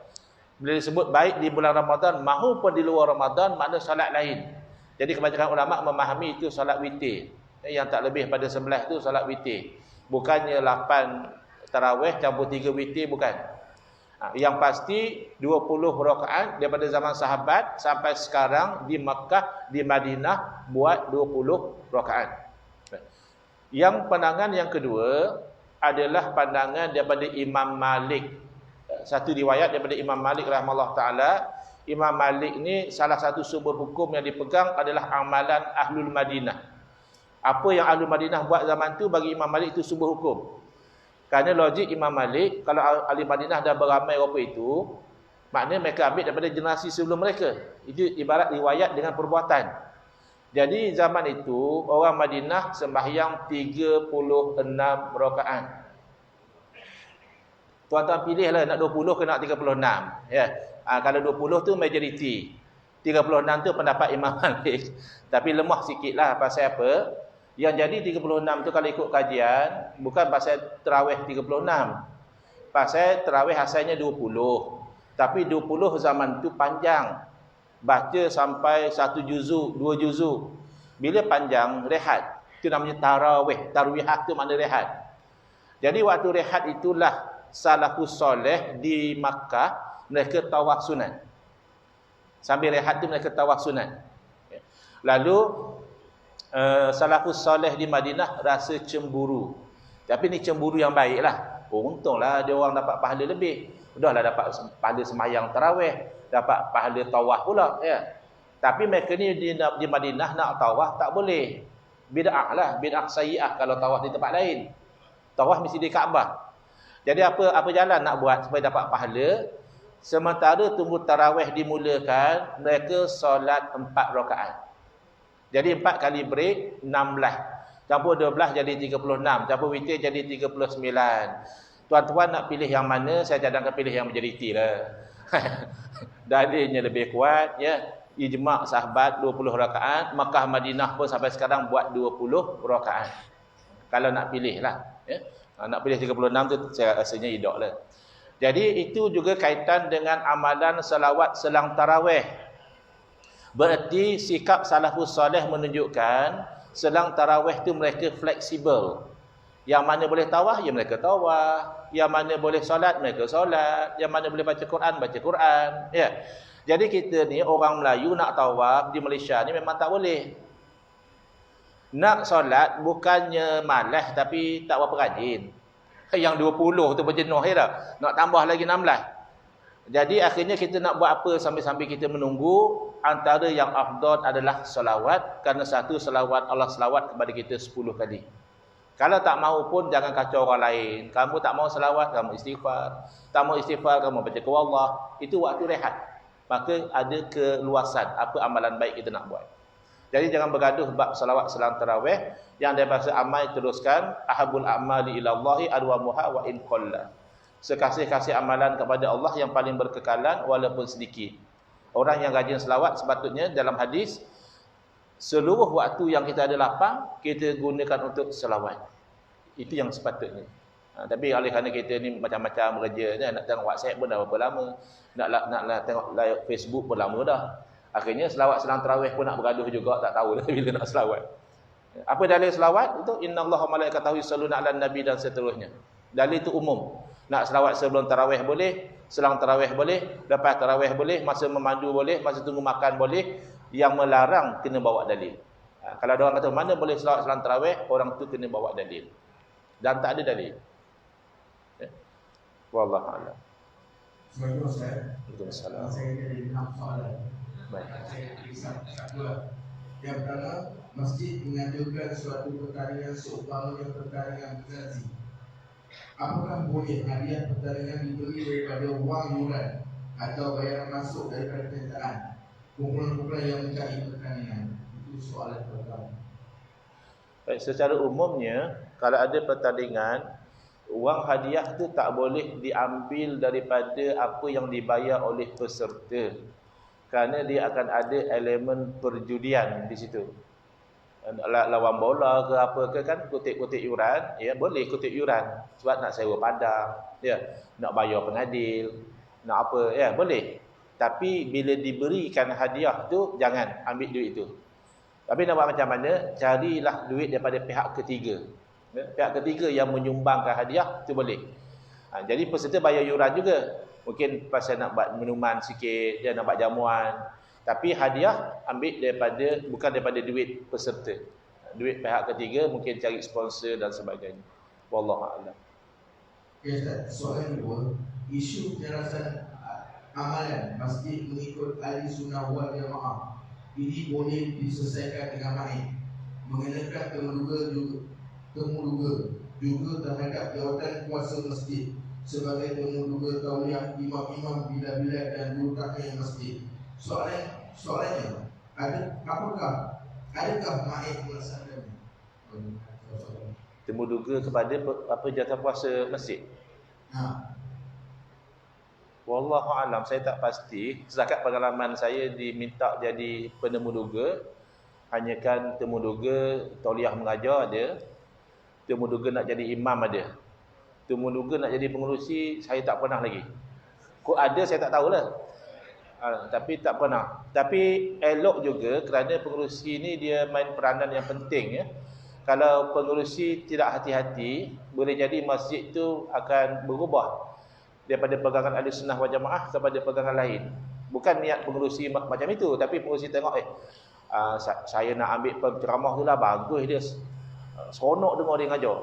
Bila disebut baik di bulan Ramadan maupun di luar Ramadan makna solat lain. Jadi kebanyakan ulama memahami itu solat witir. Yang tak lebih pada 11 tu solat witir. Bukannya 8 tarawih campur 3 witir, bukan. Yang pasti 20 rakaat daripada zaman sahabat sampai sekarang di Makkah, di Madinah buat 20 rakaat. Yang pandangan yang kedua adalah pandangan daripada Imam Malik. Satu riwayat daripada Imam Malik rahimahullah taala. Imam Malik ni salah satu sumber hukum yang dipegang adalah amalan Ahlul Madinah. Apa yang Ahlul Madinah buat zaman tu bagi Imam Malik itu sumber hukum. Kerana logik Imam Malik, kalau Ahlul Madinah dah beramai apa itu, maknanya mereka ambil daripada generasi sebelum mereka. Itu ibarat riwayat dengan perbuatan. Jadi zaman itu orang Madinah sembahyang 36 rakaat. Tuan-tuan pilihlah nak 20 ke nak 36. Ya. Kalau 20 tu majoriti. 36 tu pendapat Imam Malik. Tapi lemah sikitlah pasal apa? Yang jadi 36 tu kalau ikut kajian bukan pasal tarawih 36. Pasal tarawih asalnya 20. Tapi 20 zaman tu panjang. Baca sampai 1 juzuk, 2 juzuk. Bila panjang, rehat. Itu namanya tarawih. Tarwihah tu makna rehat. Jadi waktu rehat itulah salafus soleh di Makkah, mereka tawaf sunat. Sambil rehat tu mereka tawaf sunat. Lalu salafus soleh di Madinah rasa cemburu. Tapi ni cemburu yang baik lah. Untunglah dia orang dapat pahala lebih. Udahlah dapat pahala semayang tarawih, dapat pahala tawaf pula. Ya. Tapi mereka ni di Madinah nak tawaf tak boleh. Bid'ah lah. Bid'ah sayyi'ah kalau tawaf di tempat lain. Tawaf mesti di Kaabah. Jadi apa jalan nak buat supaya dapat pahala? Sementara tunggu tarawih dimulakan, mereka solat 4 rakaat. Jadi 4 kali break 16. Campur 12 jadi 36. Campur witir jadi 39. Tuan-tuan nak pilih yang mana? Saya cadangkan pilih yang majoriti lah. Dalilnya lebih kuat. Ya. Ijma' sahabat 20 rakaat. Makkah Madinah pun sampai sekarang buat 20 rakaat. Kalau nak pilih lah. Ya. Nak pilih 36 tu saya rasanya idok lah. Jadi itu juga kaitan dengan amalan selawat selang tarawih. Berarti sikap salafus soleh menunjukkan selang tarawih tu mereka fleksibel. Yang mana boleh tawaf, ya mereka tawaf. Yang mana boleh solat, mereka solat. Yang mana boleh baca Quran, baca Quran. Ya. Jadi kita ni orang Melayu nak tawaf di Malaysia ni memang tak boleh. Nak solat bukannya malas tapi tak berapa rajin. Yang 20 tu berjenuh dah. Nak tambah lagi 16. Jadi akhirnya kita nak buat apa sambil-sambil kita menunggu? Antara yang afdal adalah selawat. Kerana satu selawat, Allah selawat kepada kita 10 kali. Kalau tak mahu pun jangan kacau orang lain. Kamu tak mahu selawat, kamu istighfar. Tak mahu istighfar, kamu baca ke Allah. Itu waktu rehat. Maka ada keluasan apa amalan baik kita nak buat. Jadi jangan bergaduh bab selawat selang tarawih. Yang dari bahasa Amai teruskan, ahabul a'mali ilallahi adwamuha wa in qalla. Sekasih-kasih amalan kepada Allah yang paling berkekalan walaupun sedikit. Orang yang rajin selawat sepatutnya dalam hadis, seluruh waktu yang kita ada lapang, kita gunakan untuk selawat. Itu yang sepatutnya. Tapi oleh kerana kita ni macam-macam kerja, nak tengok WhatsApp pun dah berapa lama. Nak tengok live Facebook pun lama dah. Akhirnya selawat selang tarawih pun nak bergaduh juga, tak tahu dah bila nak selawat. Apa dalil selawat? Itu innallaha malaikatahu yusalluna 'alan nabi dan seterusnya. Dalil itu umum. Nak selawat sebelum tarawih boleh, selang tarawih boleh, lepas tarawih boleh, masa memandu boleh, masa tunggu makan boleh. Yang melarang kena bawa dalil. Kalau ada orang kata mana boleh selawat selang tarawih, orang tu kena bawa dalil. Dan tak ada dalil. Ya. Wallahu a'lam. Sebagai Ustaz, Waalaikumsalam. saya ada 6 soalan. Baik. Saya tuliskan satu. Yang pertama, masjid mengajukan suatu pertandingan seumpamanya pertandingan gazi. Apakah boleh hadiah pertandingan diberi daripada wang yuran atau bayaran masuk daripada penyertaan kumpulan-kumpulan yang mencari pertandingan? Itu soalan pertama. Baik, secara umumnya kalau ada pertandingan, wang hadiah tu tak boleh diambil daripada apa yang dibayar oleh peserta. Kerana dia akan ada elemen perjudian di situ. Lawan bola ke apa ke kan, kutip-kutip yuran, ya boleh kutip yuran sebab nak sewa padang, ya, nak bayar pengadil, nak apa, ya boleh. Tapi bila diberikan hadiah tu jangan ambil duit tu. Tapi nak buat macam mana? Carilah duit daripada pihak ketiga. Ya? Pihak ketiga yang menyumbangkan hadiah tu boleh. Jadi peserta bayar yuran juga. Mungkin pasal nak buat minuman sikit, dia nak buat jamuan. Tapi hadiah ambil daripada, bukan daripada duit peserta. Duit pihak ketiga mungkin cari sponsor dan sebagainya. Wallahu a'lam. Okay, Ustaz. Soalan kedua, isu penyelesaian amalan masjid mengikut ahli sunnah wal jamaah ini boleh diselesaikan dengan baik, mengenakan temuduga juga terhadap jawatan kuasa masjid sebagai temuduga tauliah imam-imam bila-bila dan guru takmir masjid. Soalannya, adakah maid melaksanakannya? Temuduga kepada apa jawatan kuasa masjid? Wallahu alam, saya tak pasti. Setakat pengalaman saya diminta jadi penemuduga, hanya kan temuduga tauliah mengajar ada, temuduga nak jadi imam ada. Temuduga nak jadi pengurusi saya tak pernah lagi. Kok ada saya tak tahulah. Tapi tak pernah. Tapi elok juga kerana pengerusi ni dia main peranan yang penting ya. Kalau pengerusi tidak hati-hati, boleh jadi masjid tu akan berubah daripada pegangan ahli sunnah wal jamaah kepada pegangan lain. Bukan niat pengerusi macam itu, tapi pengerusi tengok saya nak ambil penceramah tu lah, bagus dia, seronok dengar dia ngajar.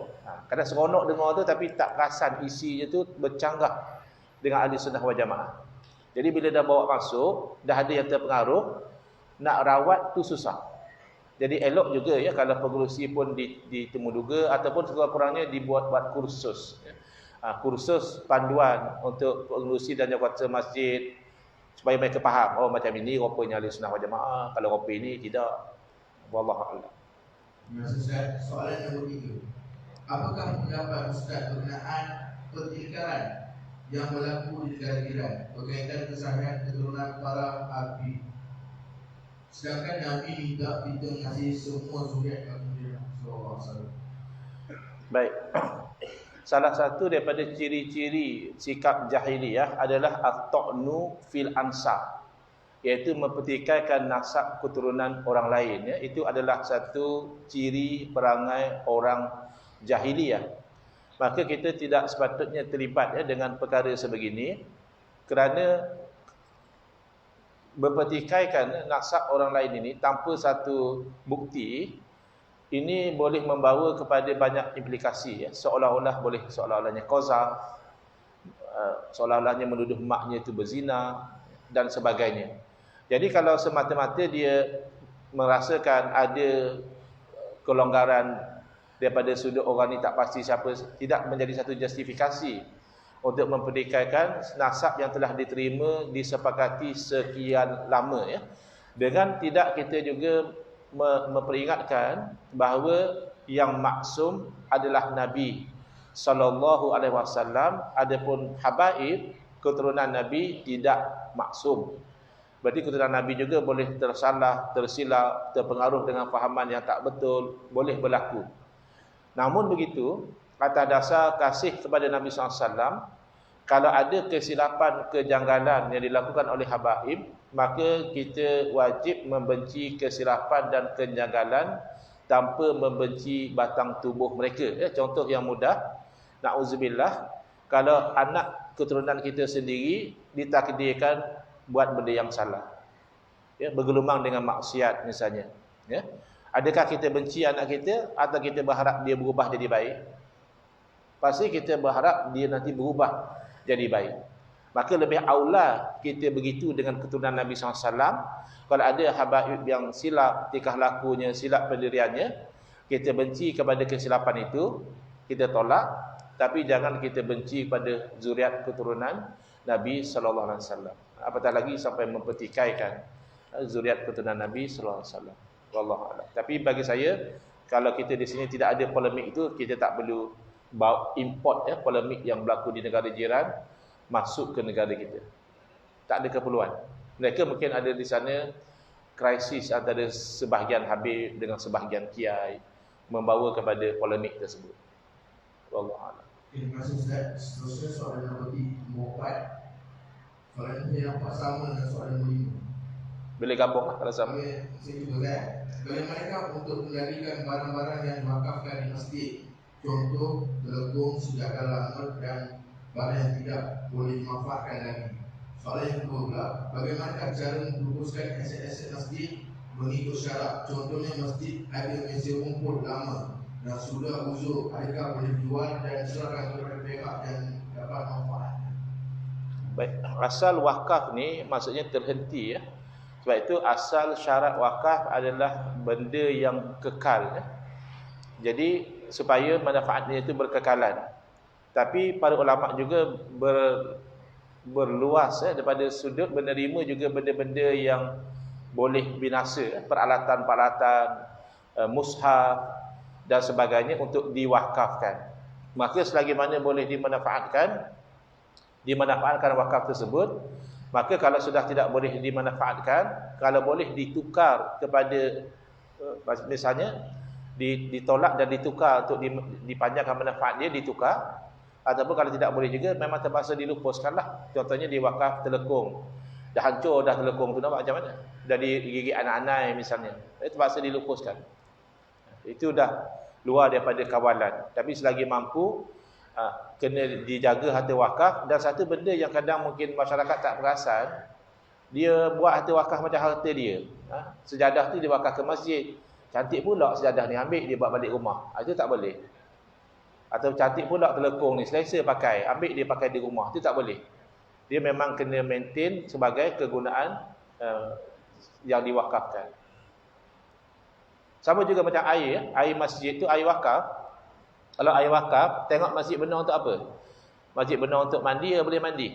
Kadang seronok dengar tu tapi tak perasan isinya tu bercanggah dengan ahli sunnah wal jamaah. Jadi bila dah bawa masuk, dah ada yang terpengaruh, nak rawat tu susah. Jadi elok juga ya kalau pengerusi pun ditemuduga ataupun sekurang-kurangnya dibuat-buat kursus. Kursus panduan untuk pengerusi dan jawatan masjid supaya mereka faham, oh macam ini rupanya ahli sunnah wal jamaah, kalau rupa ini tidak. Wallahu a'lam. Ustaz, soalan yang ketiga. Apakah pendapat Ustaz berkenaan pertikaian yang berlaku di negara jiran berkaitan kesahihan keturunan para Habib? Sedangkan Nabi minta kita mengasihi semua zuriat Nabi sallallahu alaihi wasallam. Baik. Salah satu daripada ciri-ciri sikap jahiliyah adalah at-ta'nu fil ansab, iaitu mempertikaikan nasab keturunan orang lain ya. Itu adalah satu ciri perangai orang jahiliyah. Maka kita tidak sepatutnya terlibat ya dengan perkara sebegini, kerana mempertikaikan nasab orang lain ini tanpa satu bukti ini boleh membawa kepada banyak implikasi ya. Seolah-olahnya qazaf, seolah-olahnya menuduh maknya itu berzina dan sebagainya. Jadi kalau semata-mata dia merasakan ada kelonggaran daripada sudut orang ni tak pasti siapa, tidak menjadi satu justifikasi untuk mempertikaikan nasab yang telah diterima disepakati sekian lama ya. Dengan tidak kita juga memperingatkan bahawa yang maksum adalah Nabi sallallahu alaihi wasallam, adapun habaib keturunan Nabi tidak maksum. Berarti keturunan Nabi juga boleh tersalah, tersilap, terpengaruh dengan fahaman yang tak betul, boleh berlaku. Namun begitu, atas dasar kasih kepada Nabi SAW, kalau ada kesilapan, kejanggalan yang dilakukan oleh habaib, maka kita wajib membenci kesilapan dan kejanggalan tanpa membenci batang tubuh mereka. Ya, contoh yang mudah, na'udzubillah, kalau anak keturunan kita sendiri ditakdirkan buat benda yang salah, ya, bergelumang dengan maksiat misalnya, ya. Adakah kita benci anak kita atau kita berharap dia berubah jadi baik? Pasti kita berharap dia nanti berubah jadi baik. Maka lebih aula kita begitu dengan keturunan Nabi SAW. Kalau ada habaib yang silap tingkah lakunya, silap pendiriannya, kita benci kepada kesilapan itu, kita tolak. Tapi jangan kita benci pada zuriat keturunan Nabi SAW. Apatah lagi sampai mempertikaikan zuriat keturunan Nabi SAW. Wallahu a'lam. Tapi bagi saya, kalau kita di sini tidak ada polemik itu, kita tak perlu import ya polemik yang berlaku di negara jiran masuk ke negara kita. Tak ada keperluan. Mereka mungkin ada di sana krisis antara sebahagian habib dengan sebahagian kiai, membawa kepada polemik tersebut. Wallahu a'lam. Terima kasih Ustaz. Seterusnya soalan nombor 4. Soalan ini nampak sama dengan soalan nombor 5. Boleh gabung lah kalau sama. Bagaimana untuk menjadikan barang-barang yang diwakafkan di masjid, contoh gelembung, senjata lama dan barang yang tidak boleh dimanfaatkan lagi? Soalan yang kedua pula, bagaimana cara membungkuskan aset-aset masjid mengikut syarat? Contohnya masjid ada meja rumput lama dan sudah uzur, adakah boleh dijual dan serahkan kepada pihak yang dapat manfaat? Baik, asal wakaf ni maksudnya terhenti ya. Sebab itu asal syarat wakaf adalah benda yang kekal ya. Jadi supaya manfaatnya itu berkekalan. Tapi para ulama juga berluas ya, daripada sudut menerima juga benda-benda yang boleh binasa ya, peralatan-peralatan, mushaf dan sebagainya untuk diwakafkan. Maka selagi mana boleh dimanfaatkan wakaf tersebut. Maka kalau sudah tidak boleh dimanfaatkan, kalau boleh ditukar kepada misalnya ditolak dan ditukar untuk dipanjangkan manfaat dia, ditukar, Ataupun kalau tidak boleh juga, memang terpaksa dilupuskanlah. Contohnya di wakaf telekung. Dah hancur dah telekung tu, nampak macam mana? Dah digigit anak-anak misalnya. Terpaksa dilupuskan. Itu dah luar daripada kawalan. Tapi selagi mampu, kena dijaga harta wakaf. Dan satu benda yang kadang mungkin masyarakat tak perasan, dia buat harta wakaf macam harta dia. Sejadah tu dia wakaf ke masjid. Cantik pula sejadah ni, ambil dia bawa balik rumah. Itu tak boleh. Atau cantik pula telekung ni, selesa pakai, ambil dia pakai di rumah. Itu tak boleh. Dia memang kena maintain sebagai kegunaan yang diwakafkan. Sama juga macam air. Air masjid tu air wakaf. Kalau air wakaf, tengok masjid benar untuk apa? Masjid benar untuk mandi, boleh mandi.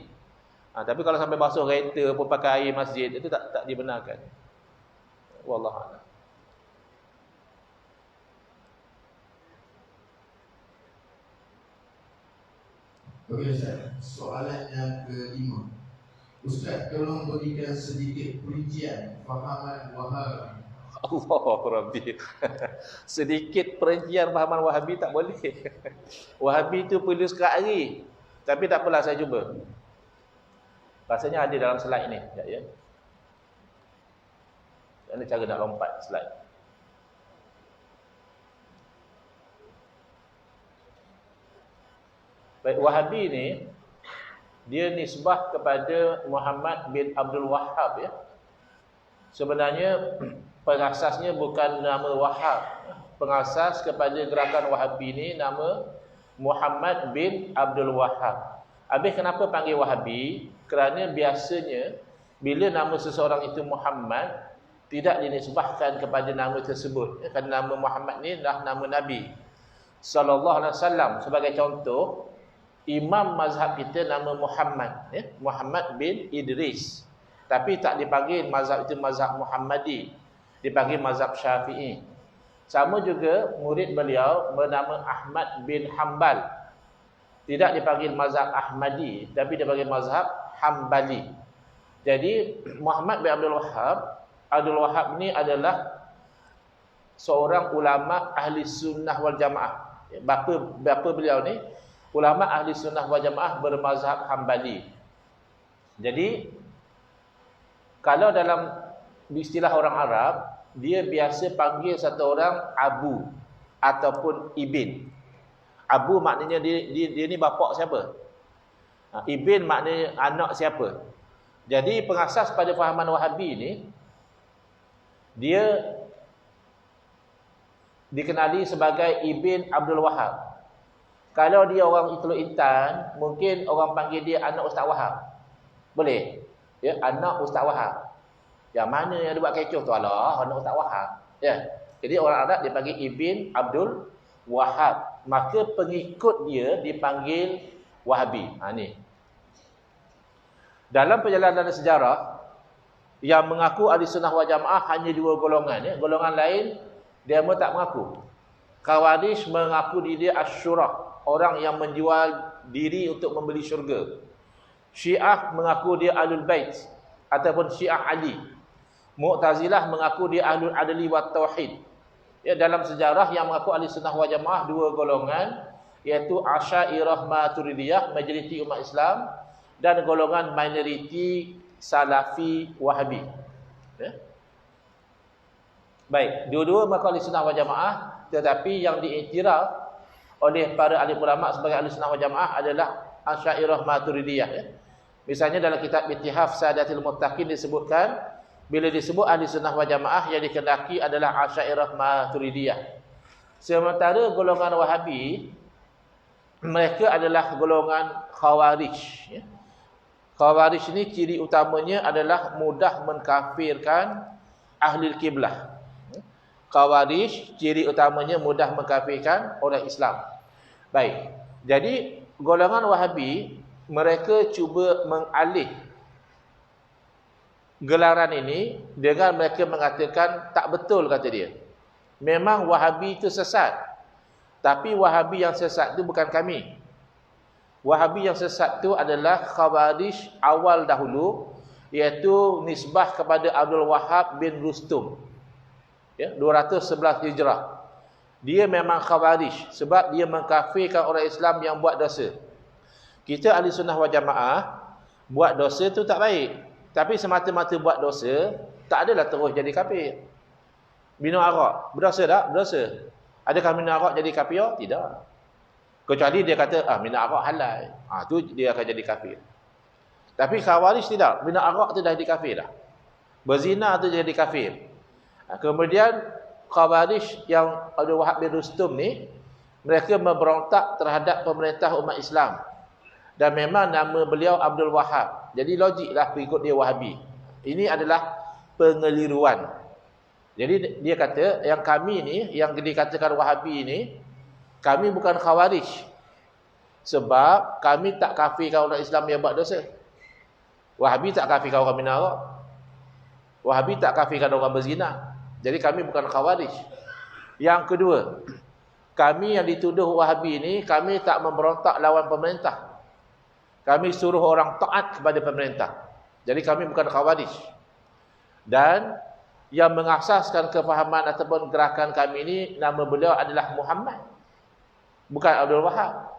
Tapi kalau sampai basuh kereta pun pakai air masjid, itu tak dibenarkan. Wallahualam. Okey Ustaz, soalan yang kelima. Ustaz, tolong berikan sedikit perincian fahaman Wahabi. Allah Rabbi. Sedikit perincian fahaman Wahabi tak boleh. Wahabi tu perlu sekali. Tapi tak apalah, saya cuba. Rasanya ada dalam slide ni. Ya. Ada cara nak lompat slide. Baik, Wahabi ni dia nisbah kepada Muhammad bin Abdul Wahhab ya. Sebenarnya pengasasnya bukan nama Wahhab. Pengasas kepada gerakan Wahabi ni nama Muhammad bin Abdul Wahhab. Habis kenapa panggil Wahabi? Kerana biasanya bila nama seseorang itu Muhammad, tidak dinisbahkan kepada nama tersebut. Kerana nama Muhammad ni adalah nama Nabi sallallahu alaihi wasallam. Sebagai contoh, imam mazhab kita nama Muhammad, ya? Muhammad bin Idris. Tapi tak dipanggil mazhab itu mazhab Muhammadi, dipanggil mazhab Syafi'i. Sama juga murid beliau bernama Ahmad bin Hanbal. Tidak dipanggil mazhab Ahmadi, tapi dipanggil mazhab Hanbali. Jadi Muhammad bin Abdul Wahhab ni adalah seorang ulama ahli sunnah wal jamaah. Bapa beliau ni ulama ahli sunnah wal jamaah bermazhab Hanbali. Jadi kalau dalam istilah orang Arab, dia biasa panggil satu orang Abu ataupun Ibn. Abu maknanya dia ni bapak siapa? Ibn maknanya anak siapa? Jadi pengasas pada fahaman Wahabi ni, dia dikenali sebagai Ibn Abdul Wahhab. Kalau dia orang Teluk Intan, mungkin orang panggil dia anak Ustaz Wahab. Boleh? Ya, anak Ustaz Wahab. Yang mana yang dia buat kecoh tu? Alah, anak Ustaz Wahab. Ya. Jadi orang Arab dia panggil Ibn Abdul Wahhab. Maka pengikut dia dipanggil Wahabi. Ni. Dalam perjalanan sejarah, yang mengaku ahli sunnah wal jamaah hanya dua golongan. Ya. Golongan lain, dia pun tak mengaku. Khawarij mengaku diri Asyurah, orang yang menjual diri untuk membeli syurga. Syiah mengaku dia Ahlul Bait ataupun Syiah Ali. Mu'tazilah mengaku dia Ahlul Adli wa Tauhid. Ya, dalam sejarah yang mengaku ahli sunnah wal jamaah dua golongan, iaitu Asy'ariyah Maturidiyah, majoriti umat Islam, dan golongan minoriti Salafi Wahabi. Ya. Baik, dua-dua mengaku ahli sunnah wal jamaah, tetapi yang diiktiraf oleh para ahli ulama sebagai ahli sunnah wal jamaah adalah Asy'ariyah Maturidiyah ya. Misalnya dalam kitab Ittihaf Sadatil Muttaqin disebutkan, bila disebut ahli sunnah wal jamaah yang dikehendaki adalah Asy'ariyah Maturidiyah. Sementara golongan Wahabi, mereka adalah golongan Khawarij ya. Khawarij ini ciri utamanya adalah mudah mengkafirkan ahli kiblah. Khawarij ciri utamanya mudah mengkafirkan orang Islam. Baik. Jadi golongan Wahabi, mereka cuba mengalih gelaran ini dengan mereka mengatakan tak betul, kata dia. Memang Wahabi itu sesat. Tapi Wahabi yang sesat itu bukan kami. Wahabi yang sesat itu adalah Khawarij awal dahulu, iaitu nisbah kepada Abdul Wahhab bin Rustum. Ya, 211 Hijrah. Dia memang Khawarij sebab dia mengkafirkan orang Islam yang buat dosa. Kita ahli sunnah wal jamaah buat dosa tu tak baik. Tapi semata-mata buat dosa, tak adalah terus jadi kafir. Minum arak, berdosa tak? Berdosa. Adakah minum arak jadi kafir? Tidak. Kecuali dia kata, minum arak halal. Tu dia akan jadi kafir. Tapi Khawarij tidak. Minum arak tu dah jadi kafir dah. Berzina tu jadi kafir. Kemudian Khawarij yang Abdul Wahab bin Rustum ni, mereka memberontak terhadap pemerintah umat Islam. Dan memang nama beliau Abdul Wahab. Jadi logiklah pengikut dia Wahabi. Ini adalah pengeliruan. Jadi dia kata, yang kami ni, yang dikatakan Wahabi ni, kami bukan Khawarij. Sebab kami tak kafirkan orang Islam yang buat dosa. Wahabi tak kafirkan orang minum arak. Wahabi tak kafirkan orang berzina. Jadi kami bukan Khawarij. Yang kedua, kami yang dituduh Wahabi ni, kami tak memberontak lawan pemerintah. Kami suruh orang taat kepada pemerintah. Jadi kami bukan Khawarij. Dan yang mengasaskan kefahaman ataupun gerakan kami ini, nama beliau adalah Muhammad, bukan Abdul Wahab.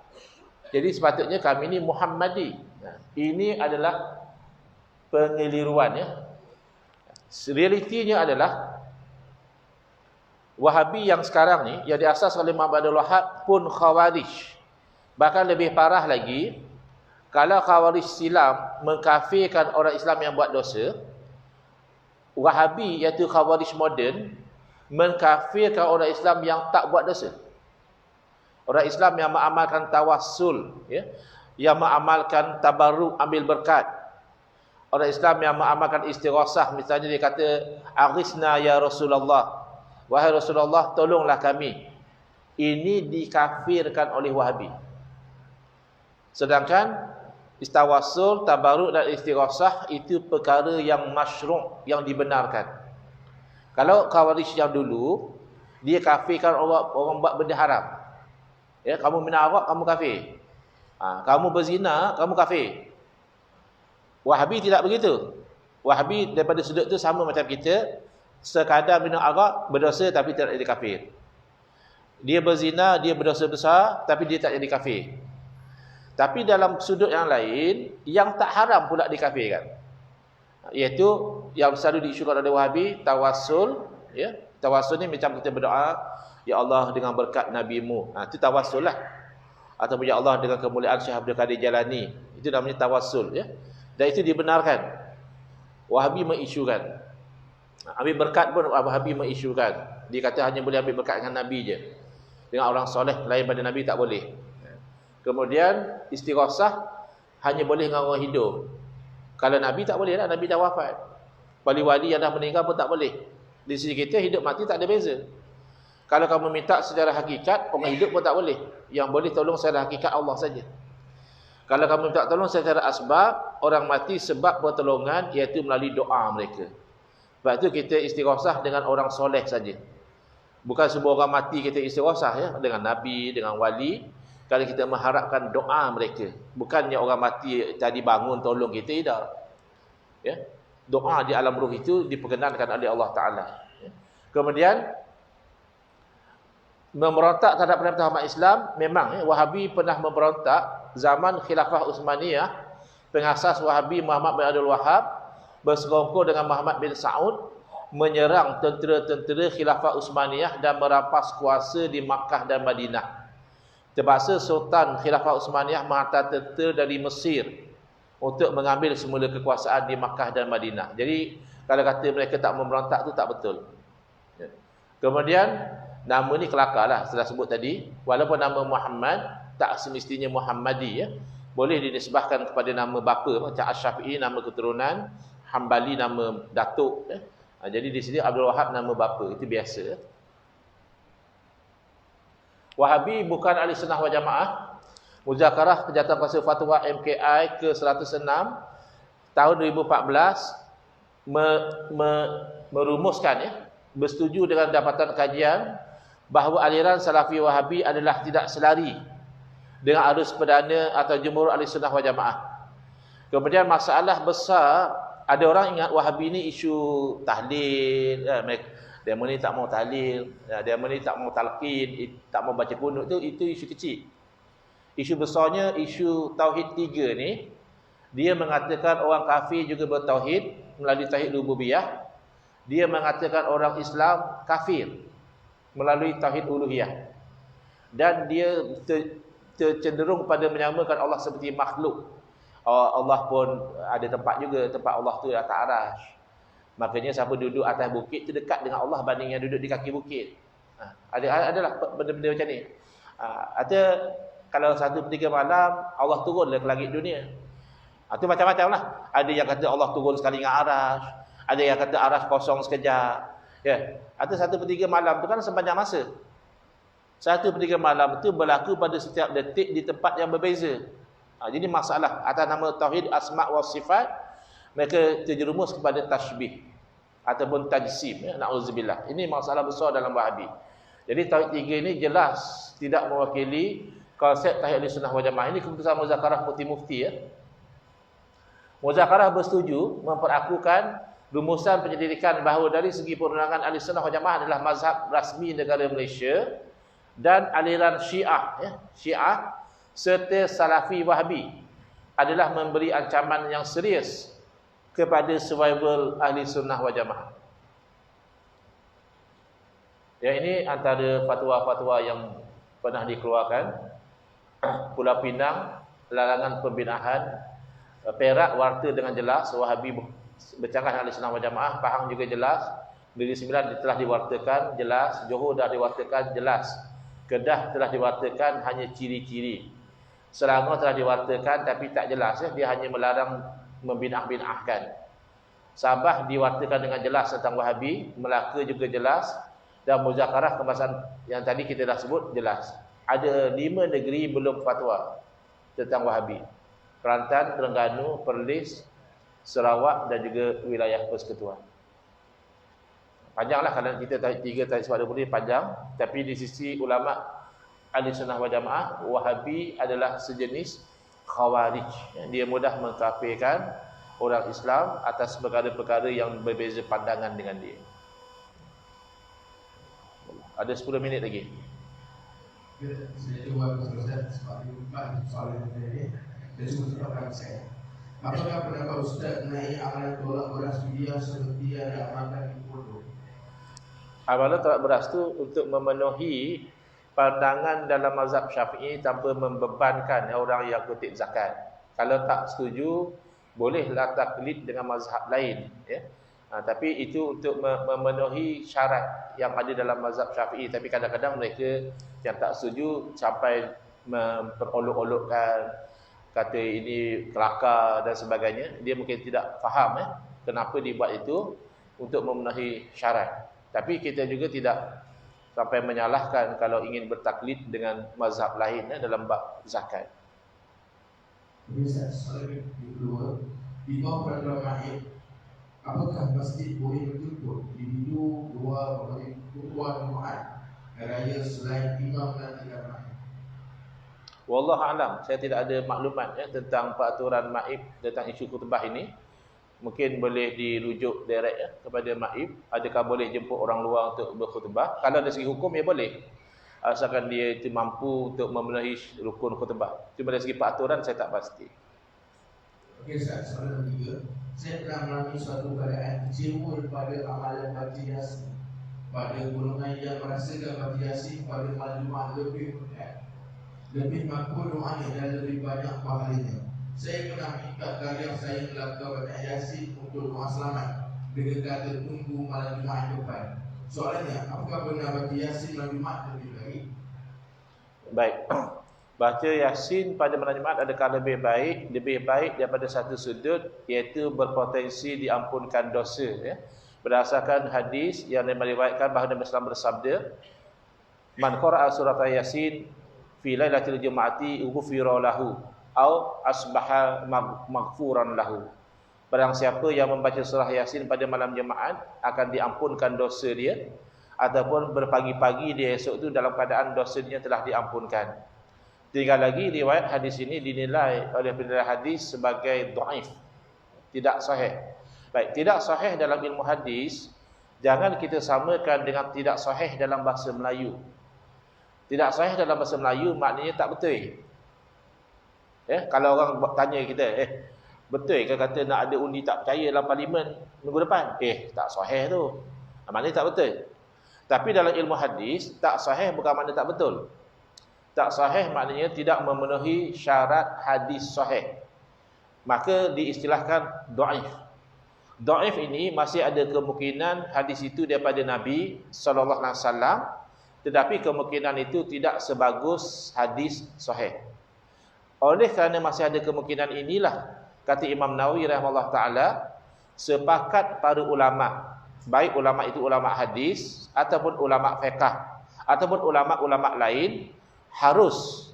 Jadi sepatutnya kami ini Muhammadi. Ini adalah pengeliruan, ya. Realitinya adalah Wahabi yang sekarang ni, yang diasas oleh Muhammad Abdul Wahab pun Khawarij. Bahkan lebih parah lagi, kalau Khawarij silam mengkafirkan orang Islam yang buat dosa, Wahabi iaitu Khawarij moden mengkafirkan orang Islam yang tak buat dosa. Orang Islam yang mengamalkan tawassul, ya, yang mengamalkan tabarruk ambil berkat. Orang Islam yang mengamalkan istighasah, misalnya dia kata, "Aghisna ya Rasulullah." Wahai Rasulullah, tolonglah kami. Ini dikafirkan oleh Wahabi. Sedangkan istawassul, tabarruk dan istighasah itu perkara yang masyru', yang dibenarkan. Kalau Khawarij yang dulu, dia kafirkan orang buat benda haram. Ya, kamu minum arak, kamu kafir. Kamu berzina, kamu kafir. Wahabi tidak begitu. Wahabi daripada sudut tu sama macam kita, sekadar minum arak, berdosa tapi tidak jadi kafir. Dia berzina, dia berdosa besar tapi dia tak jadi kafir. Tapi dalam sudut yang lain, yang tak haram pula dikafirkan. Iaitu yang selalu diisukan oleh Wahabi, tawassul, ya. Tawassul ni macam kita berdoa, ya Allah dengan berkat nabimu. Itu tawassul lah. Ataupun ya Allah dengan kemuliaan Syekh Abdul Qadir Jalani. Itu namanya tawassul, ya. Dan itu dibenarkan. Wahabi mengisukan. Ambil berkat pun Wahabi mengisukan. Dia kata hanya boleh ambil berkat dengan Nabi je. Dengan orang soleh lain pada Nabi tak boleh. Kemudian istighasah hanya boleh dengan orang hidup. Kalau Nabi tak boleh lah, Nabi dah wafat. Wali-wali yang dah meninggal pun tak boleh. Di sisi kita hidup mati tak ada beza. Kalau kamu minta secara hakikat, orang hidup pun tak boleh. Yang boleh tolong secara hakikat Allah saja. Kalau kamu minta tolong secara asbab, orang mati sebab pertolongan iaitu melalui doa mereka. Sebab itu kita istighasah dengan orang soleh saja. Bukan semua orang mati kita istighasah, ya, dengan Nabi, dengan wali. Kalau kita mengharapkan doa mereka, bukannya orang mati tadi bangun tolong kita, tidak. Ya, doa di alam ruh itu diperkenankan oleh Allah Taala. Ya. Kemudian memberontak terhadap pemerintah umat Islam, memang, ya, Wahabi pernah memberontak zaman Khilafah Utsmaniyah. Pengasas Wahabi Muhammad bin Abdul Wahab bersekongkol dengan Muhammad bin Saud menyerang tentera-tentera Khilafah Utsmaniyah dan merampas kuasa di Makkah dan Madinah. Terpaksa Sultan Khilafah Utsmaniyah menghantar tentera dari Mesir untuk mengambil semula kekuasaan di Makkah dan Madinah. Jadi kalau kata mereka tak memberontak tu tak betul. Ya. Kemudian nama ni kelakarlah, sudah sebut tadi. Walaupun nama Muhammad tak semestinya Muhammadi, ya. Boleh dinisbahkan kepada nama bapa, macam Asy-Syafi'i nama keturunan, Hambali nama datuk, ya. Jadi di sini Abdul Wahab nama bapa, itu biasa. Ya. Wahabi bukan ahli sunnah wal jamaah. Muzakarah Kejahatan Kuasa Fatwa MKI ke-106 tahun 2014 merumuskan, ya, bersetuju dengan dapatan kajian bahawa aliran Salafi Wahabi adalah tidak selari dengan arus perdana atau jumhur ahli sunnah wal jamaah. Kemudian masalah besar, ada orang ingat Wahabi ni isu tahlil, demo ni tak mau tahlil, demo ni tak mau talqin, tak mau baca kunut, itu isu kecil. Isu besarnya isu tauhid 3 ni, dia mengatakan orang kafir juga bertauhid melalui tauhid rububiyah. Dia mengatakan orang Islam kafir melalui tauhid uluhiyah. Dan dia cenderung pada menyamakan Allah seperti makhluk. Allah pun ada tempat juga, tempat Allah tu atas arasy. Makanya siapa duduk atas bukit tu dekat dengan Allah banding yang duduk di kaki bukit. Adalah benda-benda macam ni. Ada kalau 1/3 malam Allah turunlah ke langit dunia. Itu macam-macam lah. Ada yang kata Allah turun sekali dengan arasy, ada yang kata arasy kosong sekejap. Ya, ada 1/3 malam tu kan sepanjang masa. 1/3 malam itu berlaku pada setiap detik di tempat yang berbeza. Jadi masalah atas nama tauhid asma' wa sifat, mereka terjerumus kepada tashbih ataupun tajsim, ya, na'udzubillah. Ini masalah besar dalam Wahabi. Jadi tauhid 3 ini jelas tidak mewakili konsep tauhid Ahlussunnah wal Jamaah. Ini keputusan Muzakarah Putih Mufti, ya. Muzakarah bersetuju memperakukan rumusan penyelidikan bahawa dari segi penerangan Ahlussunnah wal Jamaah adalah mazhab rasmi negara Malaysia dan aliran Syiah, ya. Syiah serta Salafi Wahabi adalah memberi ancaman yang serius kepada survival Ahlussunnah wal Jamaah. Ya, ini antara fatwa-fatwa yang pernah dikeluarkan. Pulau Pinang, larangan pembinaan. Perak, warta dengan jelas, Wahabi bercanggah dengan Ahlussunnah wal Jamaah. Pahang juga jelas. Negeri Sembilan telah diwartakan, jelas. Johor dah diwartakan, jelas. Kedah telah diwartakan, hanya ciri-ciri. Selangor telah diwartakan tapi tak jelas, ya. Dia hanya melarang membinah-binahkan. Sabah diwartakan dengan jelas tentang Wahabi. Melaka juga jelas. Dan Muzakarah kemasan yang tadi kita dah sebut jelas. Ada 5 negeri belum fatwa tentang Wahabi: Kelantan, Terengganu, Perlis, Sarawak dan juga wilayah Persekutuan. Panjanglah kalau kita tarik 3 tarik sebab boleh panjang. Tapi di sisi ulama Ahlussunnah wal Jamaah, Wahabi adalah sejenis Khawarij. Dia mudah mengkafirkan orang Islam atas perkara-perkara yang berbeza pandangan dengan dia. Ada 10 minit lagi. Saya cuba Ustaz sebab soalan ini dan soalan saya. Apakah pendapat Ustaz mengenai amalan tolak beras media seperti yang diamalkan di pondok? Amalan tolak beras tu untuk memenuhi pandangan dalam mazhab Syafi'i tanpa membebankan orang yang kutip zakat. Kalau tak setuju, bolehlah taklid dengan mazhab lain, ya. Tapi itu untuk memenuhi syarat yang ada dalam mazhab Syafi'i. Tapi kadang-kadang mereka yang tak setuju sampai memperolok-olokkan, kata ini kelakar dan sebagainya. Dia mungkin tidak faham, ya, kenapa dibuat itu untuk memenuhi syarat. Tapi kita juga tidak sampai menyalahkan kalau ingin bertaklid dengan mazhab lain, ya, dalam bab zakat. Bisa soalan kedua, di bawah peraturan Mahid, apakah masjid boleh bertutup individu dua ketua Jumaat raya selain imam dan tidak Mahid? Wallahu a'lam, saya tidak ada maklumat, ya, tentang peraturan Maib tentang isu khutbah ini. Mungkin boleh dirujuk direct, ya, kepada Maib. Adakah boleh jemput orang luar untuk berkhutbah? Kalau dari segi hukum, ya boleh, asalkan dia itu mampu untuk memenuhi rukun khutbah. Cuma dari segi peraturan saya tak pasti. Okey Ustaz, soalan ketiga. Saya pernah mengalami suatu keadaan kecewa pada amalan baca Yasin pada golongan yang merasakan baca Yasin pada malam Jumaat lebih berkat, lebih makbul doanya dan lebih banyak pahalanya. Saya pernah minta karya saya melakukan baca Yasin untuk doa selamat dengan kata tunggu malam Jumaat depan. Soalannya, apakah benar baca Yasin malam Jumaat lebih baik? Baik. Baca Yasin pada malam Jumaat adakah lebih baik daripada satu sudut, iaitu berpotensi diampunkan dosa, ya. Berdasarkan hadis yang meriwayatkan bahawa Nabi SAW bersabda, man qara'a surat Yasin fi lailatul jumu'ati ghufira lahu au asbaha maghfuran lahu. Barang siapa yang membaca surah Yasin pada malam Jumaat akan diampunkan dosa dia, ataupun berpagi-pagi dia esok tu dalam keadaan dosanya telah diampunkan. Tinggal lagi riwayat hadis ini dinilai oleh penilai hadis sebagai dhaif, tidak sahih. Baik, tidak sahih dalam ilmu hadis jangan kita samakan dengan tidak sahih dalam bahasa Melayu. Tidak sahih dalam bahasa Melayu maknanya tak betul. Kalau orang tanya kita, betul ke kata nak ada undi tak percaya dalam parlimen minggu depan? Tak sahih tu. Maknanya tak betul. Tapi dalam ilmu hadis, tak sahih bukan makna tak betul. Tak sahih maknanya tidak memenuhi syarat hadis sahih. Maka diistilahkan dhaif. Dhaif ini masih ada kemungkinan hadis itu daripada Nabi sallallahu alaihi wasallam, tetapi kemungkinan itu tidak sebagus hadis sahih. Oleh kerana masih ada kemungkinan inilah, kata Imam Nawawi rahimahullah taala, sepakat para ulama, baik ulama itu ulama hadis ataupun ulama fiqh ataupun ulama-ulama lain, harus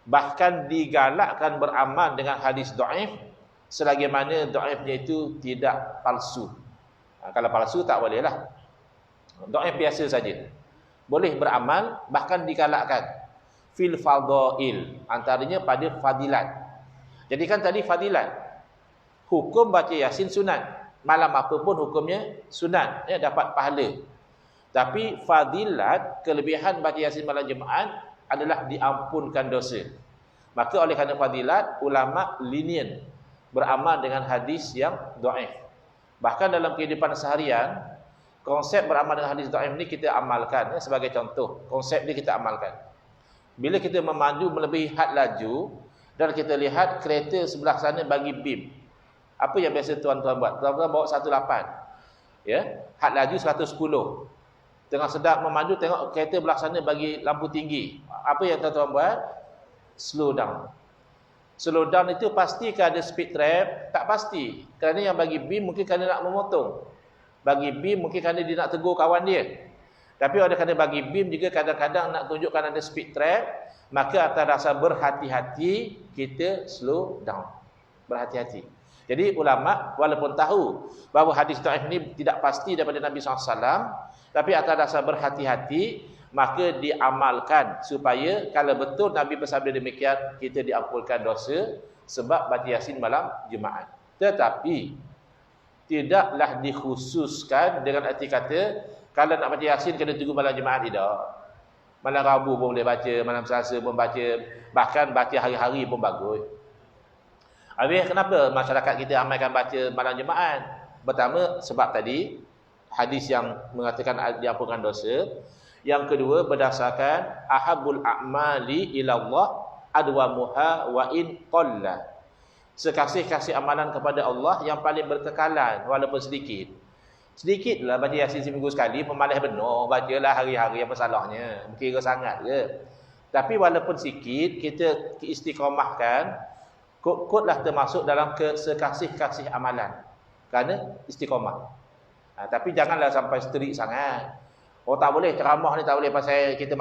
bahkan digalakkan beramal dengan hadis dhaif selagi mana dhaifnya itu tidak palsu. Kalau palsu tak boleh lah. Dhaif biasa saja. Boleh beramal, bahkan digalakkan fil fadail, antaranya pada fadilat. Jadi kan tadi fadilat, hukum baca Yasin sunat, malam apa pun hukumnya sunat, dapat pahala. Tapi fadilat, kelebihan baca Yasin malam Jumaat adalah diampunkan dosa. Maka oleh kerana fadilat, ulama lenient beramal dengan hadis yang dhaif. Bahkan dalam kehidupan seharian, konsep beramal dengan hadis dhaif ni kita amalkan. Sebagai contoh, konsep ni kita amalkan. Bila kita memandu melebihi had laju dan kita lihat kereta sebelah sana bagi bim, apa yang biasa tuan-tuan buat? Tuan-tuan bawa 18, had laju 110. Tengah sedap memandu, tengok kereta belah sana bagi lampu tinggi. Apa yang tuan-tuan buat? Slow down. Slow down itu pasti ke ada speed trap? Tak pasti. Kerana yang bagi bim mungkin kerana nak memotong. Bagi bim mungkin kerana dia nak tegur kawan dia. Tapi oleh kerana bagi bim juga kadang-kadang nak tunjukkan ada speed trap, maka atas dasar berhati-hati kita slow down. Berhati-hati. Jadi ulama walaupun tahu bahawa hadis dhaif ini tidak pasti daripada Nabi SAW, tapi atas dasar berhati-hati maka diamalkan supaya kalau betul Nabi bersabda demikian, kita diampunkan dosa sebab baca Yasin malam Jumaat. Tetapi tidaklah dikhususkan dengan arti kata kalau nak baca Yasin kena tunggu malam Jumaat, tidak. Malam Rabu pun boleh baca, malam Selasa pun baca, bahkan baca hari-hari pun bagus. Habis kenapa masyarakat kita amalkan baca malam Jumaat? Pertama, sebab tadi hadis yang mengatakan diampunkan dosa. Yang kedua, berdasarkan ahabul a'mali ilallah adwamuha wa in qalla. Sekasih-kasih amalan kepada Allah yang paling berkekalan walaupun sedikit. Sedikitlah baca Yasin seminggu sekali, pemalas benar, bacalah hari-hari, apa salahnya? Kira sangat ke? Tapi walaupun sikit, kita istiqamahkan, kod-kodlah termasuk dalam sekasih-kasih amalan. Kerana istiqamah. Tapi janganlah sampai strik sangat. Tak boleh ceramah ni, tak boleh pasal kita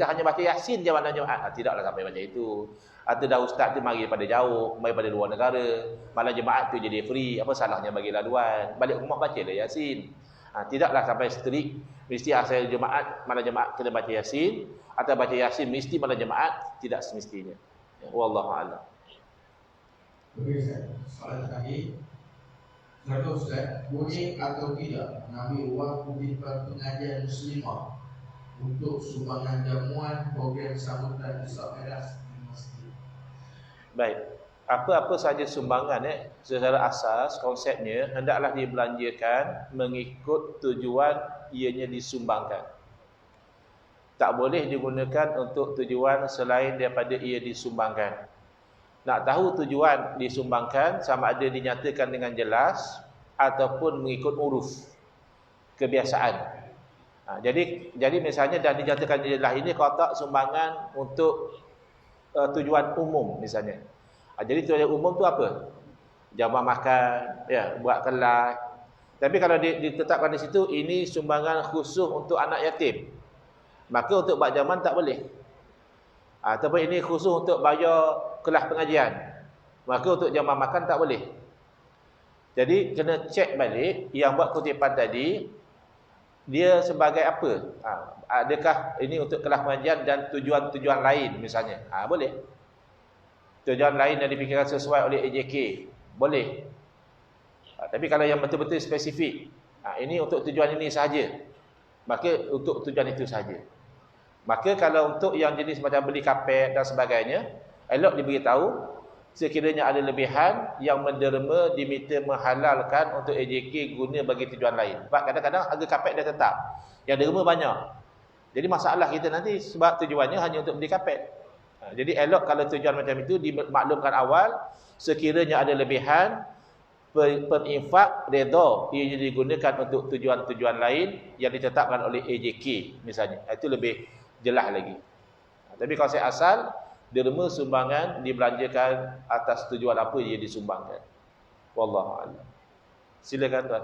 hanya baca Yasin je malam Jumaat. Tidaklah sampai macam itu. Atau dah ustaz tu mari daripada jauh, mari daripada luar negara, malam Jumaat tu jadi free, apa salahnya bagi laluan? Balik rumah bacalah Yasin. Tidaklah sampai strik mesti asal Jumaat, malam Jumaat kena baca Yasin, atau baca Yasin mesti malam Jumaat, tidak semestinya. Wallahu a'lam. Okey, soalan tadi, Satu Ustaz, boleh atau tidak mengambil wang kutipan pengajian muslimah untuk sumbangan jamuan program sambutan Isyak Mi'raj di masjid? Baik, apa-apa sahaja sumbangan secara asas konsepnya hendaklah dibelanjakan mengikut tujuan ianya disumbangkan. Tak boleh digunakan untuk tujuan selain daripada ia disumbangkan. Nak tahu tujuan disumbangkan sama ada dinyatakan dengan jelas ataupun mengikut uruf kebiasaan. Jadi misalnya dah dinyatakan jelas ini kotak sumbangan untuk tujuan umum misalnya. Jadi tujuan umum tu apa? Jamuan makan, buat kelas. Tapi kalau ditetapkan di situ ini sumbangan khusus untuk anak yatim, maka untuk buat jamuan tak boleh. Ataupun ini khusus untuk bayar kelas pengajian, maka untuk jamuan makan tak boleh. Jadi kena cek balik yang buat kutipan tadi dia sebagai apa? Adakah ini untuk kelas pengajian dan tujuan-tujuan lain misalnya? Boleh. Tujuan lain yang dipikirkan sesuai oleh AJK, boleh. Tapi kalau yang betul-betul spesifik, ini untuk tujuan ini sahaja, maka untuk tujuan itu sahaja. Maka kalau untuk yang jenis macam beli kapet dan sebagainya, elok diberitahu sekiranya ada lebihan yang menderma diminta menghalalkan untuk AJK guna bagi tujuan lain. Sebab kadang-kadang harga kapet dah tetap, yang derma banyak. Jadi masalah kita nanti sebab tujuannya hanya untuk beli kapet. Jadi elok kalau tujuan macam itu dimaklumkan awal, sekiranya ada lebihan, perinfak redha ia digunakan untuk tujuan-tujuan lain yang ditetapkan oleh AJK misalnya. Itu lebih jelas lagi. Tapi kalau saya asal, derma sumbangan dibelanjakan atas tujuan apa dia disumbangkan. Wallahu a'lam. Silakan tuan.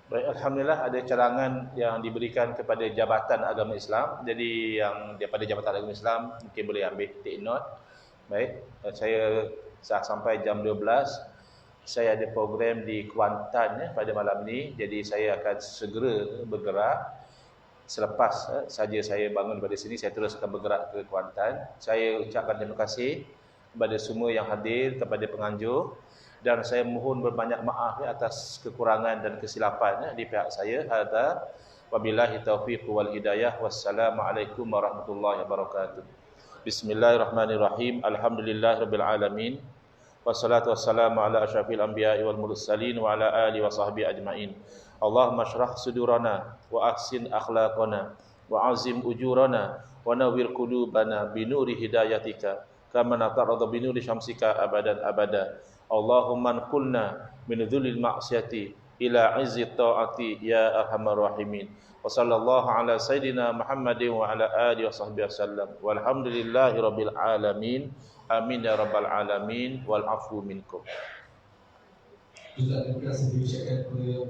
Baik, alhamdulillah ada cadangan yang diberikan kepada Jabatan Agama Islam. Jadi yang daripada Jabatan Agama Islam mungkin boleh ambil take note. Baik, saya saat sampai jam 12 saya ada program di Kuantan pada malam ni. Jadi saya akan segera bergerak. Selepas saja saya bangun daripada sini, saya terus akan bergerak ke Kuantan. Saya ucapkan terima kasih kepada semua yang hadir, kepada penganjur. Dan saya mohon berbanyak maaf atas kekurangan dan kesilapan di pihak saya. Hadza wabillahi taufiq wal hidayah. Wassalamualaikum warahmatullahi wabarakatuh. Bismillahirrahmanirrahim. Alhamdulillahirabbil alamin. Wassalatu wassalamu ala asyrafil anbiya'i wal mursalin wa ala alihi wa sahbihi ajmain. Allahumma shrah sudurana wa ahsin akhlaqana wa azim ujurana wa nawwir qulubana bi nuri hidayatika kama nataradu bi nuri syamsika abadan abada. Allahumma qulna min dhulil ma'siyati ila izzi ta'ati ya arhamar rahimin. Wa sallallahu ala sayidina Muhammadin wa ala alihi wa sahbihi wasallam. Walhamdulillahi rabbil alamin. Amin ya rabbal alamin wal afu minkum. Juga terima kasih diucapkan kepada